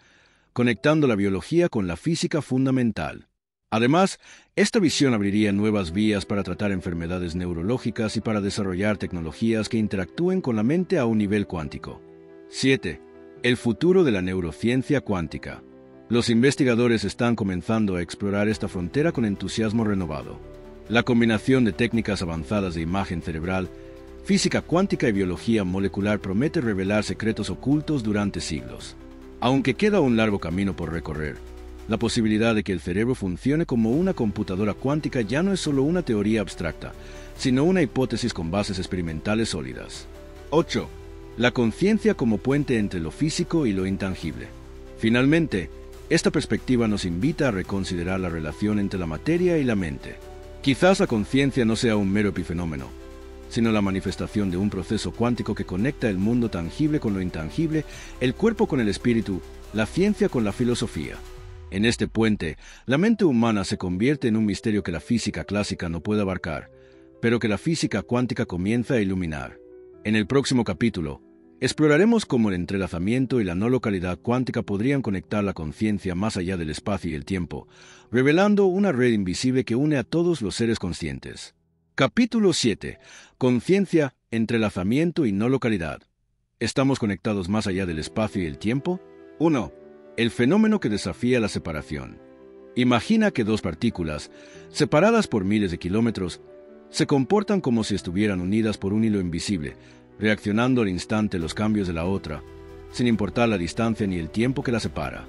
Speaker 1: conectando la biología con la física fundamental. Además, esta visión abriría nuevas vías para tratar enfermedades neurológicas y para desarrollar tecnologías que interactúen con la mente a un nivel cuántico. 7. El futuro de la neurociencia cuántica. Los investigadores están comenzando a explorar esta frontera con entusiasmo renovado. La combinación de técnicas avanzadas de imagen cerebral, física cuántica y biología molecular promete revelar secretos ocultos durante siglos. Aunque queda un largo camino por recorrer, la posibilidad de que el cerebro funcione como una computadora cuántica ya no es solo una teoría abstracta, sino una hipótesis con bases experimentales sólidas. 8. La conciencia como puente entre lo físico y lo intangible. Finalmente, esta perspectiva nos invita a reconsiderar la relación entre la materia y la mente. Quizás la conciencia no sea un mero epifenómeno, sino la manifestación de un proceso cuántico que conecta el mundo tangible con lo intangible, el cuerpo con el espíritu, la ciencia con la filosofía. En este puente, la mente humana se convierte en un misterio que la física clásica no puede abarcar, pero que la física cuántica comienza a iluminar. En el próximo capítulo, exploraremos cómo el entrelazamiento y la no localidad cuántica podrían conectar la conciencia más allá del espacio y el tiempo, revelando una red invisible que une a todos los seres conscientes. Capítulo 7. Conciencia, entrelazamiento y no localidad. ¿Estamos conectados más allá del espacio y el tiempo? 1. El fenómeno que desafía la separación. Imagina que dos partículas, separadas por miles de kilómetros, se comportan como si estuvieran unidas por un hilo invisible, reaccionando al instante los cambios de la otra, sin importar la distancia ni el tiempo que la separa.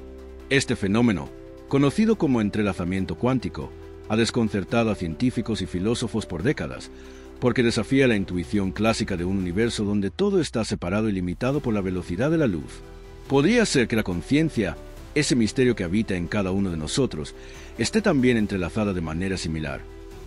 Speaker 1: Este fenómeno, conocido como entrelazamiento cuántico, ha desconcertado a científicos y filósofos por décadas, porque desafía la intuición clásica de un universo donde todo está separado y limitado por la velocidad de la luz. Podría ser que la conciencia, ese misterio que habita en cada uno de nosotros, esté también entrelazada de manera similar,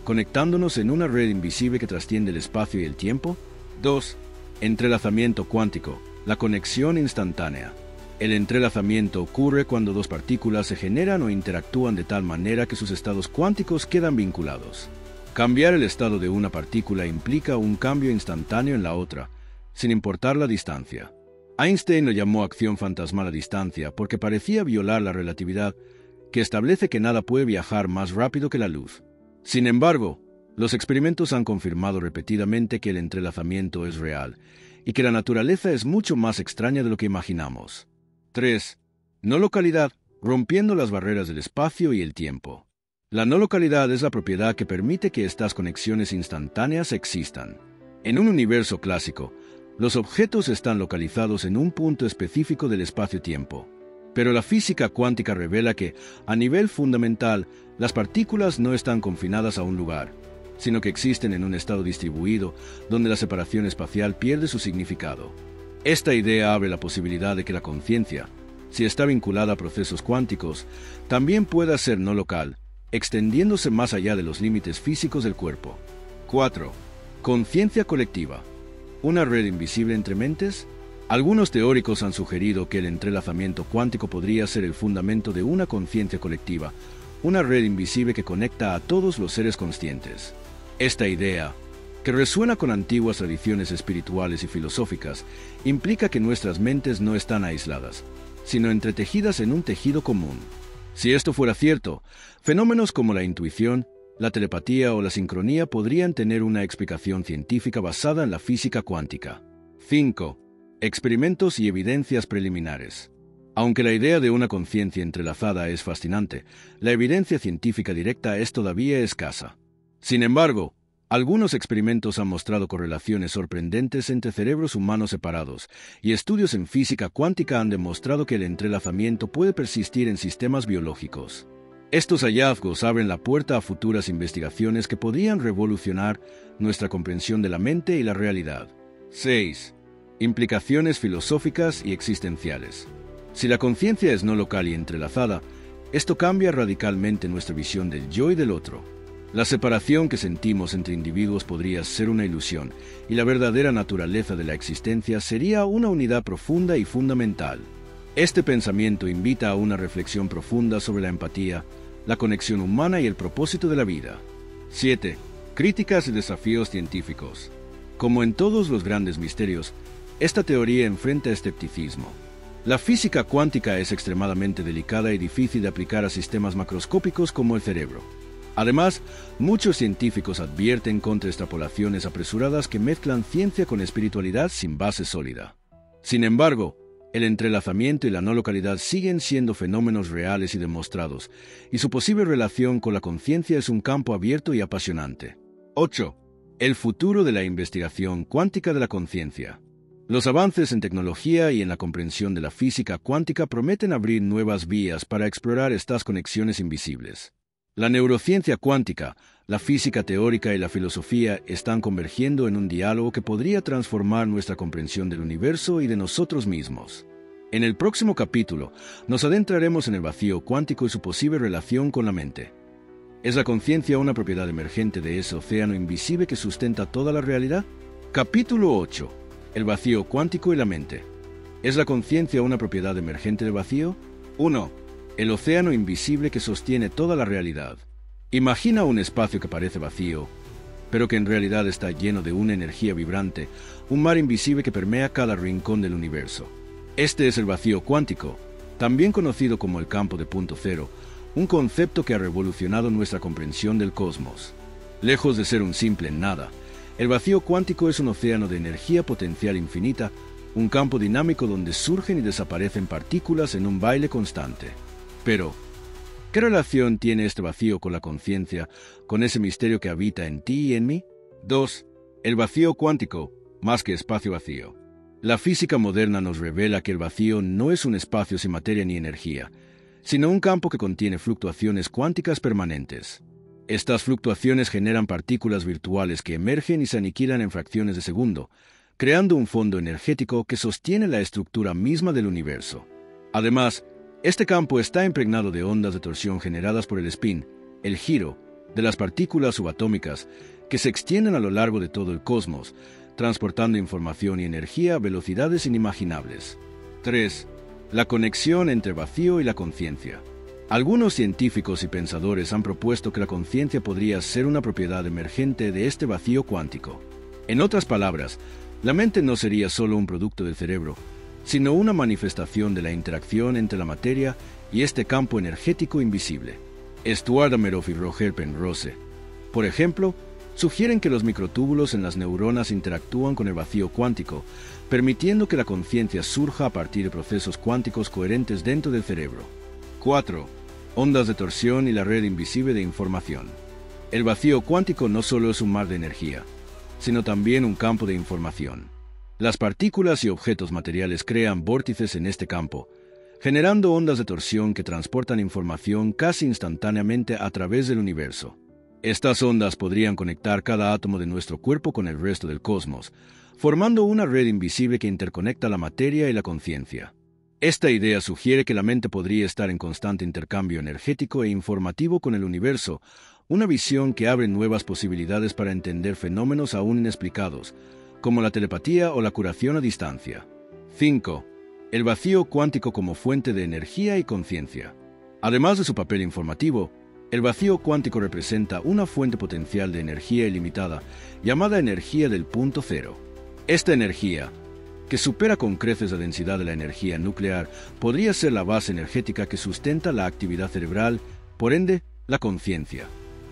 Speaker 1: conectándonos en una red invisible que trasciende el espacio y el tiempo. 2. Entrelazamiento cuántico, la conexión instantánea. El entrelazamiento ocurre cuando dos partículas se generan o interactúan de tal manera que sus estados cuánticos quedan vinculados. Cambiar el estado de una partícula implica un cambio instantáneo en la otra, sin importar la distancia. Einstein lo llamó acción fantasmal a distancia porque parecía violar la relatividad, que establece que nada puede viajar más rápido que la luz. Sin embargo, los experimentos han confirmado repetidamente que el entrelazamiento es real y que la naturaleza es mucho más extraña de lo que imaginamos. 3. No localidad, rompiendo las barreras del espacio y el tiempo. La no localidad es la propiedad que permite que estas conexiones instantáneas existan. En un universo clásico, los objetos están localizados en un punto específico del espacio-tiempo. Pero la física cuántica revela que, a nivel fundamental, las partículas no están confinadas a un lugar, sino que existen en un estado distribuido donde la separación espacial pierde su significado. Esta idea abre la posibilidad de que la conciencia, si está vinculada a procesos cuánticos, también pueda ser no local, extendiéndose más allá de los límites físicos del cuerpo. 4. Conciencia colectiva. ¿Una red invisible entre mentes? Algunos teóricos han sugerido que el entrelazamiento cuántico podría ser el fundamento de una conciencia colectiva, una red invisible que conecta a todos los seres conscientes. Esta idea, que resuena con antiguas tradiciones espirituales y filosóficas, implica que nuestras mentes no están aisladas, sino entretejidas en un tejido común. Si esto fuera cierto, fenómenos como la intuición, la telepatía o la sincronía podrían tener una explicación científica basada en la física cuántica. 5. Experimentos y evidencias preliminares. Aunque la idea de una conciencia entrelazada es fascinante, la evidencia científica directa es todavía escasa. Sin embargo, algunos experimentos han mostrado correlaciones sorprendentes entre cerebros humanos separados, y estudios en física cuántica han demostrado que el entrelazamiento puede persistir en sistemas biológicos. Estos hallazgos abren la puerta a futuras investigaciones que podrían revolucionar nuestra comprensión de la mente y la realidad. 6. Implicaciones filosóficas y existenciales. Si la conciencia es no local y entrelazada, esto cambia radicalmente nuestra visión del yo y del otro. La separación que sentimos entre individuos podría ser una ilusión, y la verdadera naturaleza de la existencia sería una unidad profunda y fundamental. Este pensamiento invita a una reflexión profunda sobre la empatía, la conexión humana y el propósito de la vida. 7. Críticas y desafíos científicos. Como en todos los grandes misterios, esta teoría enfrenta escepticismo. La física cuántica es extremadamente delicada y difícil de aplicar a sistemas macroscópicos como el cerebro. Además, muchos científicos advierten contra extrapolaciones apresuradas que mezclan ciencia con espiritualidad sin base sólida. Sin embargo, el entrelazamiento y la no localidad siguen siendo fenómenos reales y demostrados, y su posible relación con la conciencia es un campo abierto y apasionante. 8. El futuro de la investigación cuántica de la conciencia. Los avances en tecnología y en la comprensión de la física cuántica prometen abrir nuevas vías para explorar estas conexiones invisibles. La neurociencia cuántica, la física teórica y la filosofía están convergiendo en un diálogo que podría transformar nuestra comprensión del universo y de nosotros mismos. En el próximo capítulo, nos adentraremos en el vacío cuántico y su posible relación con la mente. ¿Es la conciencia una propiedad emergente de ese océano invisible que sustenta toda la realidad? Capítulo 8. El vacío cuántico y la mente. ¿Es la conciencia una propiedad emergente del vacío? 1. El océano invisible que sostiene toda la realidad. Imagina un espacio que parece vacío, pero que en realidad está lleno de una energía vibrante, un mar invisible que permea cada rincón del universo. Este es el vacío cuántico, también conocido como el campo de punto cero, un concepto que ha revolucionado nuestra comprensión del cosmos. Lejos de ser un simple nada, el vacío cuántico es un océano de energía potencial infinita, un campo dinámico donde surgen y desaparecen partículas en un baile constante. Pero, ¿qué relación tiene este vacío con la conciencia, con ese misterio que habita en ti y en mí? 2. El vacío cuántico, más que espacio vacío. La física moderna nos revela que el vacío no es un espacio sin materia ni energía, sino un campo que contiene fluctuaciones cuánticas permanentes. Estas fluctuaciones generan partículas virtuales que emergen y se aniquilan en fracciones de segundo, creando un fondo energético que sostiene la estructura misma del universo. Además, este campo está impregnado de ondas de torsión generadas por el spin, el giro, de las partículas subatómicas que se extienden a lo largo de todo el cosmos, transportando información y energía a velocidades inimaginables. 3. La conexión entre vacío y la conciencia. Algunos científicos y pensadores han propuesto que la conciencia podría ser una propiedad emergente de este vacío cuántico. En otras palabras, la mente no sería solo un producto del cerebro, sino una manifestación de la interacción entre la materia y este campo energético invisible. Stuart Hameroff y Roger Penrose, por ejemplo, sugieren que los microtúbulos en las neuronas interactúan con el vacío cuántico, permitiendo que la conciencia surja a partir de procesos cuánticos coherentes dentro del cerebro. 4. ondas de torsión y la red invisible de información. El vacío cuántico no solo es un mar de energía, sino también un campo de información. Las partículas y objetos materiales crean vórtices en este campo, generando ondas de torsión que transportan información casi instantáneamente a través del universo. Estas ondas podrían conectar cada átomo de nuestro cuerpo con el resto del cosmos, formando una red invisible que interconecta la materia y la conciencia. Esta idea sugiere que la mente podría estar en constante intercambio energético e informativo con el universo, una visión que abre nuevas posibilidades para entender fenómenos aún inexplicados, como la telepatía o la curación a distancia. 5. El vacío cuántico como fuente de energía y conciencia. Además de su papel informativo, el vacío cuántico representa una fuente potencial de energía ilimitada, llamada energía del punto cero. Esta energía, que supera con creces la densidad de la energía nuclear, podría ser la base energética que sustenta la actividad cerebral, por ende, la conciencia.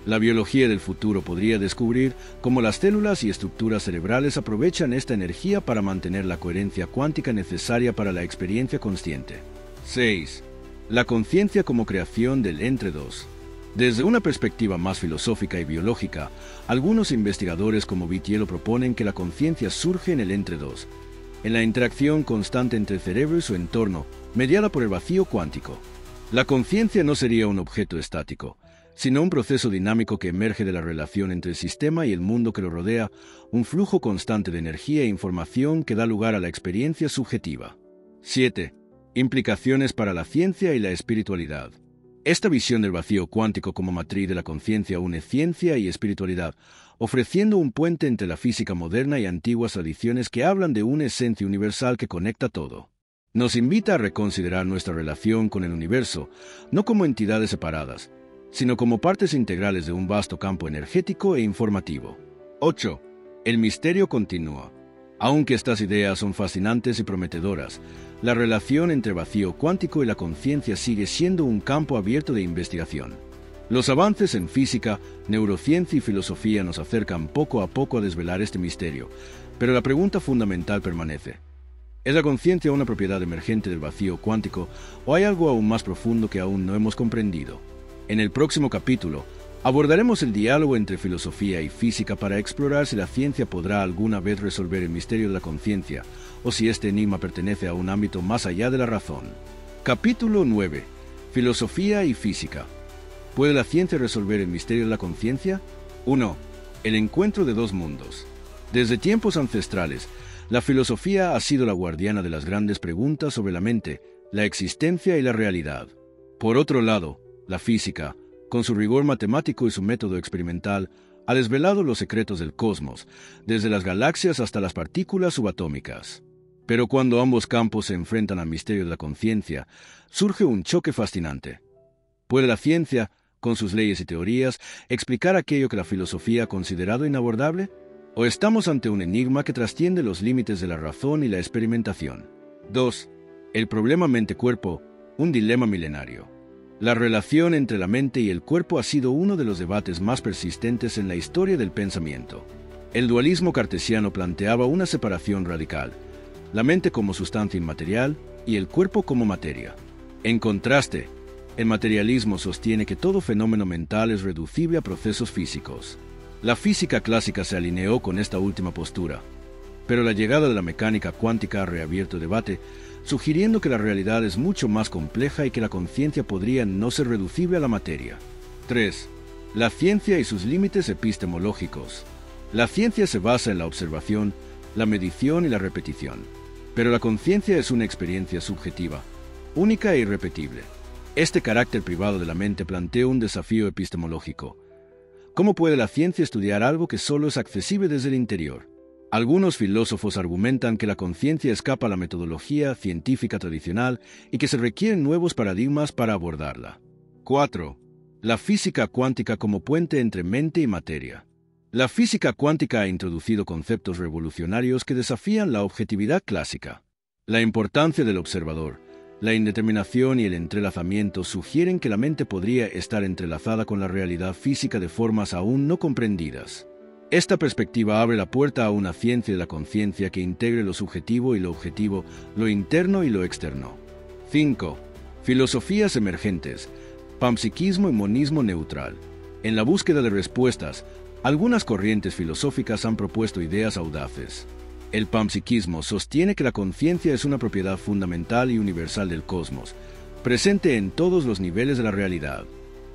Speaker 1: La biología del futuro podría descubrir cómo las células y estructuras cerebrales aprovechan esta energía para mantener la coherencia cuántica necesaria para la experiencia consciente. 6. La conciencia como creación del entre dos. Desde una perspectiva más filosófica y biológica, algunos investigadores como Vitiello proponen que la conciencia surge en el entre dos, en la interacción constante entre el cerebro y su entorno, mediada por el vacío cuántico. La conciencia no sería un objeto estático, sino un proceso dinámico que emerge de la relación entre el sistema y el mundo que lo rodea, un flujo constante de energía e información que da lugar a la experiencia subjetiva. 7. Implicaciones para la ciencia y la espiritualidad. Esta visión del vacío cuántico como matriz de la conciencia une ciencia y espiritualidad, ofreciendo un puente entre la física moderna y antiguas tradiciones que hablan de una esencia universal que conecta todo. Nos invita a reconsiderar nuestra relación con el universo, no como entidades separadas, sino como partes integrales de un vasto campo energético e informativo. 8. El misterio continúa. Aunque estas ideas son fascinantes y prometedoras, la relación entre vacío cuántico y la conciencia sigue siendo un campo abierto de investigación. Los avances en física, neurociencia y filosofía nos acercan poco a poco a desvelar este misterio, pero la pregunta fundamental permanece. ¿Es la conciencia una propiedad emergente del vacío cuántico o hay algo aún más profundo que aún no hemos comprendido? En el próximo capítulo, abordaremos el diálogo entre filosofía y física para explorar si la ciencia podrá alguna vez resolver el misterio de la conciencia, o si este enigma pertenece a un ámbito más allá de la razón. Capítulo 9. Filosofía y física. ¿Puede la ciencia resolver el misterio de la conciencia? 1. El encuentro de dos mundos. Desde tiempos ancestrales, la filosofía ha sido la guardiana de las grandes preguntas sobre la mente, la existencia y la realidad. Por otro lado, la física, con su rigor matemático y su método experimental, ha desvelado los secretos del cosmos, desde las galaxias hasta las partículas subatómicas. Pero cuando ambos campos se enfrentan al misterio de la conciencia, surge un choque fascinante. ¿Puede la ciencia, con sus leyes y teorías, explicar aquello que la filosofía ha considerado inabordable? ¿O estamos ante un enigma que trasciende los límites de la razón y la experimentación? 2. El problema mente-cuerpo, un dilema milenario. La relación entre la mente y el cuerpo ha sido uno de los debates más persistentes en la historia del pensamiento. El dualismo cartesiano planteaba una separación radical, la mente como sustancia inmaterial y el cuerpo como materia. En contraste, el materialismo sostiene que todo fenómeno mental es reducible a procesos físicos. La física clásica se alineó con esta última postura, pero la llegada de la mecánica cuántica ha reabierto el debate, sugiriendo que la realidad es mucho más compleja y que la conciencia podría no ser reducible a la materia. 3. La ciencia y sus límites epistemológicos. La ciencia se basa en la observación, la medición y la repetición, pero la conciencia es una experiencia subjetiva, única e irrepetible. Este carácter privado de la mente plantea un desafío epistemológico. ¿Cómo puede la ciencia estudiar algo que solo es accesible desde el interior? Algunos filósofos argumentan que la conciencia escapa a la metodología científica tradicional y que se requieren nuevos paradigmas para abordarla. 4. La física cuántica como puente entre mente y materia. La física cuántica ha introducido conceptos revolucionarios que desafían la objetividad clásica. La importancia del observador, la indeterminación y el entrelazamiento sugieren que la mente podría estar entrelazada con la realidad física de formas aún no comprendidas. Esta perspectiva abre la puerta a una ciencia de la conciencia que integre lo subjetivo y lo objetivo, lo interno y lo externo. 5. Filosofías emergentes. Panpsiquismo y monismo neutral. En la búsqueda de respuestas, algunas corrientes filosóficas han propuesto ideas audaces. El panpsiquismo sostiene que la conciencia es una propiedad fundamental y universal del cosmos, presente en todos los niveles de la realidad.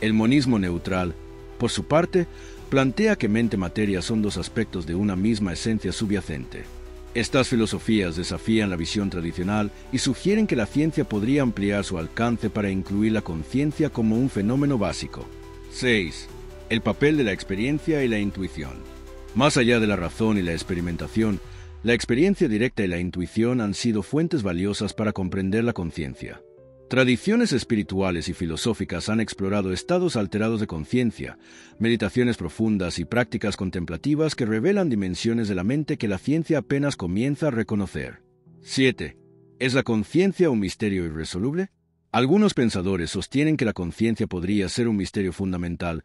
Speaker 1: El monismo neutral, por su parte, plantea que mente y materia son dos aspectos de una misma esencia subyacente. Estas filosofías desafían la visión tradicional y sugieren que la ciencia podría ampliar su alcance para incluir la conciencia como un fenómeno básico. 6. El papel de la experiencia y la intuición. Más allá de la razón y la experimentación, la experiencia directa y la intuición han sido fuentes valiosas para comprender la conciencia. Tradiciones espirituales y filosóficas han explorado estados alterados de conciencia, meditaciones profundas y prácticas contemplativas que revelan dimensiones de la mente que la ciencia apenas comienza a reconocer. 7. ¿Es la conciencia un misterio irresoluble? Algunos pensadores sostienen que la conciencia podría ser un misterio fundamental,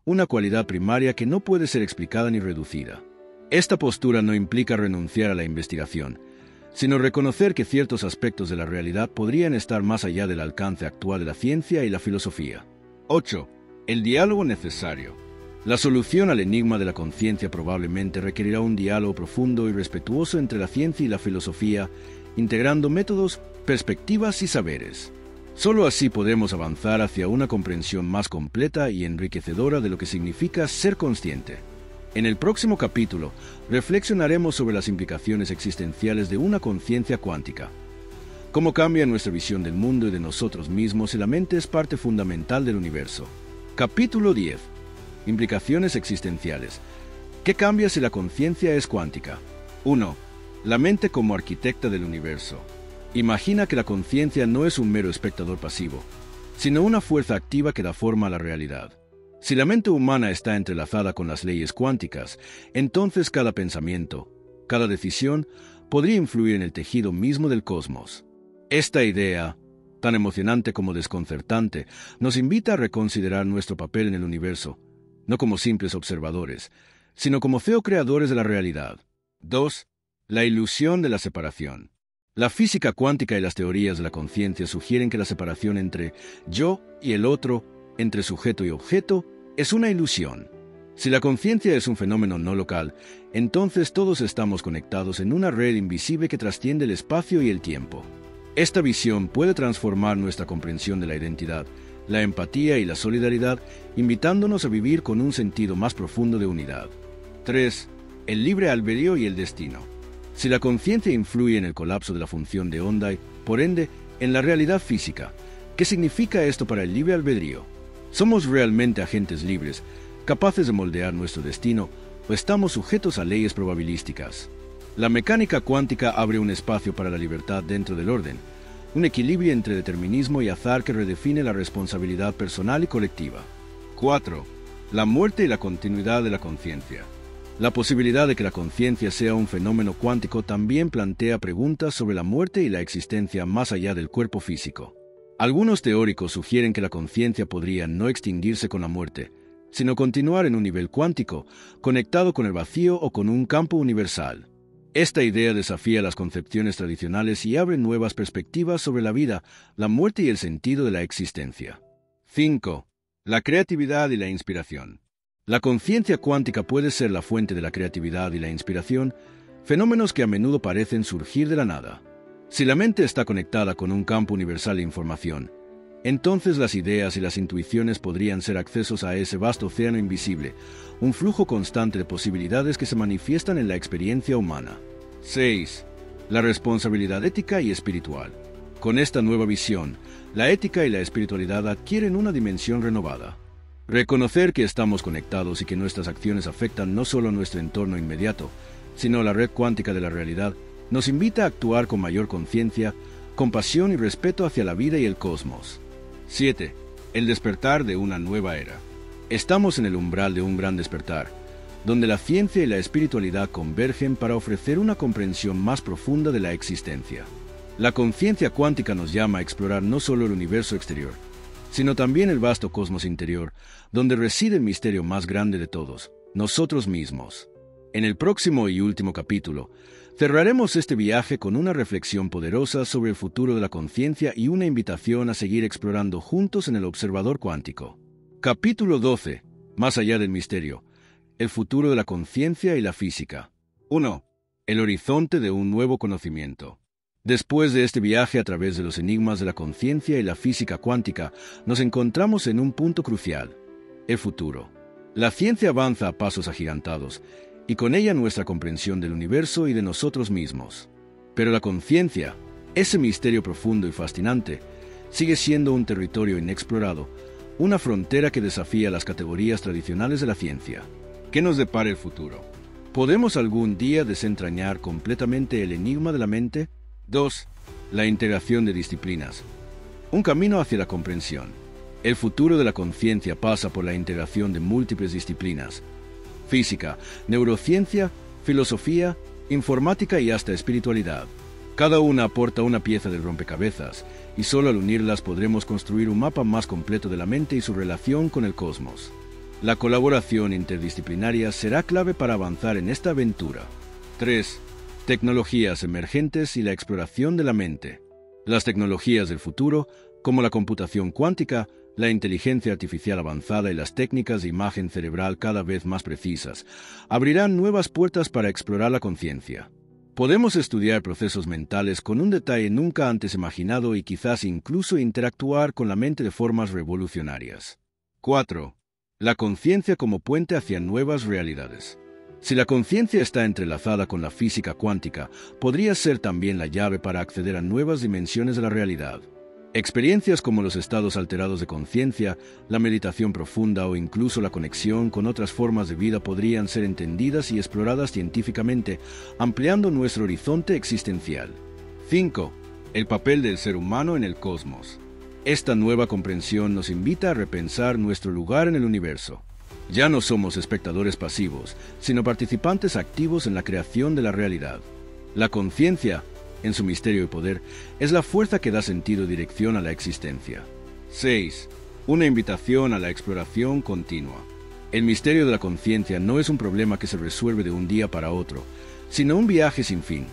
Speaker 1: una cualidad primaria que no puede ser explicada ni reducida. Esta postura no implica renunciar a la investigación, sino reconocer que ciertos aspectos de la realidad podrían estar más allá del alcance actual de la ciencia y la filosofía. 8. El diálogo necesario. La solución al enigma de la conciencia probablemente requerirá un diálogo profundo y respetuoso entre la ciencia y la filosofía, integrando métodos, perspectivas y saberes. Solo así podremos avanzar hacia una comprensión más completa y enriquecedora de lo que significa ser consciente. En el próximo capítulo, reflexionaremos sobre las implicaciones existenciales de una conciencia cuántica. Cómo cambia nuestra visión del mundo y de nosotros mismos si la mente es parte fundamental del universo. Capítulo 10. Implicaciones existenciales. ¿Qué cambia si la conciencia es cuántica? 1. La mente como arquitecta del universo. Imagina que la conciencia no es un mero espectador pasivo, sino una fuerza activa que da forma a la realidad. Si la mente humana está entrelazada con las leyes cuánticas, entonces cada pensamiento, cada decisión, podría influir en el tejido mismo del cosmos. Esta idea, tan emocionante como desconcertante, nos invita a reconsiderar nuestro papel en el universo, no como simples observadores, sino como co-creadores de la realidad. 2. La ilusión de la separación. La física cuántica y las teorías de la conciencia sugieren que la separación entre yo y el otro, entre sujeto y objeto, es una ilusión. Si la conciencia es un fenómeno no local, entonces todos estamos conectados en una red invisible que trasciende el espacio y el tiempo. Esta visión puede transformar nuestra comprensión de la identidad, la empatía y la solidaridad, invitándonos a vivir con un sentido más profundo de unidad. 3. El libre albedrío y el destino. Si la conciencia influye en el colapso de la función de onda y, por ende, en la realidad física, ¿qué significa esto para el libre albedrío? ¿Somos realmente agentes libres, capaces de moldear nuestro destino, o estamos sujetos a leyes probabilísticas? La mecánica cuántica abre un espacio para la libertad dentro del orden, un equilibrio entre determinismo y azar que redefine la responsabilidad personal y colectiva. 4. La muerte y la continuidad de la conciencia. La posibilidad de que la conciencia sea un fenómeno cuántico también plantea preguntas sobre la muerte y la existencia más allá del cuerpo físico. Algunos teóricos sugieren que la conciencia podría no extinguirse con la muerte, sino continuar en un nivel cuántico, conectado con el vacío o con un campo universal. Esta idea desafía las concepciones tradicionales y abre nuevas perspectivas sobre la vida, la muerte y el sentido de la existencia. 5. La creatividad y la inspiración. La conciencia cuántica puede ser la fuente de la creatividad y la inspiración, fenómenos que a menudo parecen surgir de la nada. Si la mente está conectada con un campo universal de información, entonces las ideas y las intuiciones podrían ser accesos a ese vasto océano invisible, un flujo constante de posibilidades que se manifiestan en la experiencia humana. 6. La responsabilidad ética y espiritual. Con esta nueva visión, la ética y la espiritualidad adquieren una dimensión renovada. Reconocer que estamos conectados y que nuestras acciones afectan no solo nuestro entorno inmediato, sino la red cuántica de la realidad, nos invita a actuar con mayor conciencia, compasión y respeto hacia la vida y el cosmos. 7. El despertar de una nueva era. Estamos en el umbral de un gran despertar, donde la ciencia y la espiritualidad convergen para ofrecer una comprensión más profunda de la existencia. La conciencia cuántica nos llama a explorar no solo el universo exterior, sino también el vasto cosmos interior, donde reside el misterio más grande de todos, nosotros mismos. En el próximo y último capítulo, Cerraremos este viaje con una reflexión poderosa sobre el futuro de la conciencia y una invitación a seguir explorando juntos en el observador cuántico. Capítulo 12. Más allá del misterio. El futuro de la conciencia y la física. 1. El horizonte de un nuevo conocimiento. Después de este viaje a través de los enigmas de la conciencia y la física cuántica, nos encontramos en un punto crucial: el futuro. La ciencia avanza a pasos agigantados, y con ella nuestra comprensión del universo y de nosotros mismos. Pero la conciencia, ese misterio profundo y fascinante, sigue siendo un territorio inexplorado, una frontera que desafía las categorías tradicionales de la ciencia. ¿Qué nos depara el futuro? ¿Podemos algún día desentrañar completamente el enigma de la mente? 2. La integración de disciplinas. Un camino hacia la comprensión. El futuro de la conciencia pasa por la integración de múltiples disciplinas: física, neurociencia, filosofía, informática y hasta espiritualidad. Cada una aporta una pieza del rompecabezas, y solo al unirlas podremos construir un mapa más completo de la mente y su relación con el cosmos. La colaboración interdisciplinaria será clave para avanzar en esta aventura. 3. Tecnologías emergentes y la exploración de la mente. Las tecnologías del futuro, como la computación cuántica, la inteligencia artificial avanzada y las técnicas de imagen cerebral cada vez más precisas, abrirán nuevas puertas para explorar la conciencia. Podemos estudiar procesos mentales con un detalle nunca antes imaginado y quizás incluso interactuar con la mente de formas revolucionarias. 4. La conciencia como puente hacia nuevas realidades. Si la conciencia está entrelazada con la física cuántica, podría ser también la llave para acceder a nuevas dimensiones de la realidad. Experiencias como los estados alterados de conciencia, la meditación profunda o incluso la conexión con otras formas de vida podrían ser entendidas y exploradas científicamente, ampliando nuestro horizonte existencial. 5. El papel del ser humano en el cosmos. Esta nueva comprensión nos invita a repensar nuestro lugar en el universo. Ya no somos espectadores pasivos, sino participantes activos en la creación de la realidad. La conciencia, en su misterio y poder, es la fuerza que da sentido y dirección a la existencia. 6. Una invitación a la exploración continua. El misterio de la conciencia no es un problema que se resuelve de un día para otro, sino un viaje sin fin,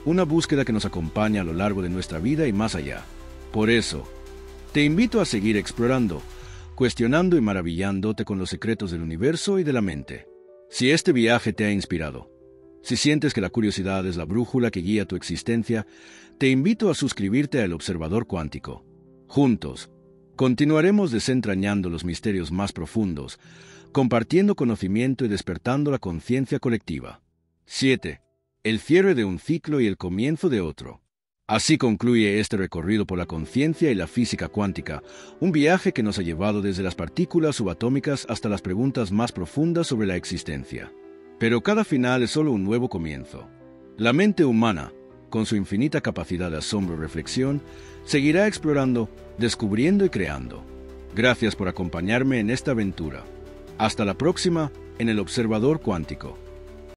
Speaker 1: una búsqueda que nos acompaña a lo largo de nuestra vida y más allá. Por eso, te invito a seguir explorando, cuestionando y maravillándote con los secretos del universo y de la mente. Si este viaje te ha inspirado, si sientes que la curiosidad es la brújula que guía tu existencia, te invito a suscribirte a El Observador Cuántico. Juntos, continuaremos desentrañando los misterios más profundos, compartiendo conocimiento y despertando la conciencia colectiva. 7. El cierre de un ciclo y el comienzo de otro. Así concluye este recorrido por la conciencia y la física cuántica, un viaje que nos ha llevado desde las partículas subatómicas hasta las preguntas más profundas sobre la existencia. Pero cada final es solo un nuevo comienzo. La mente humana, con su infinita capacidad de asombro y reflexión, seguirá explorando, descubriendo y creando. Gracias por acompañarme en esta aventura. Hasta la próxima en El Observador Cuántico.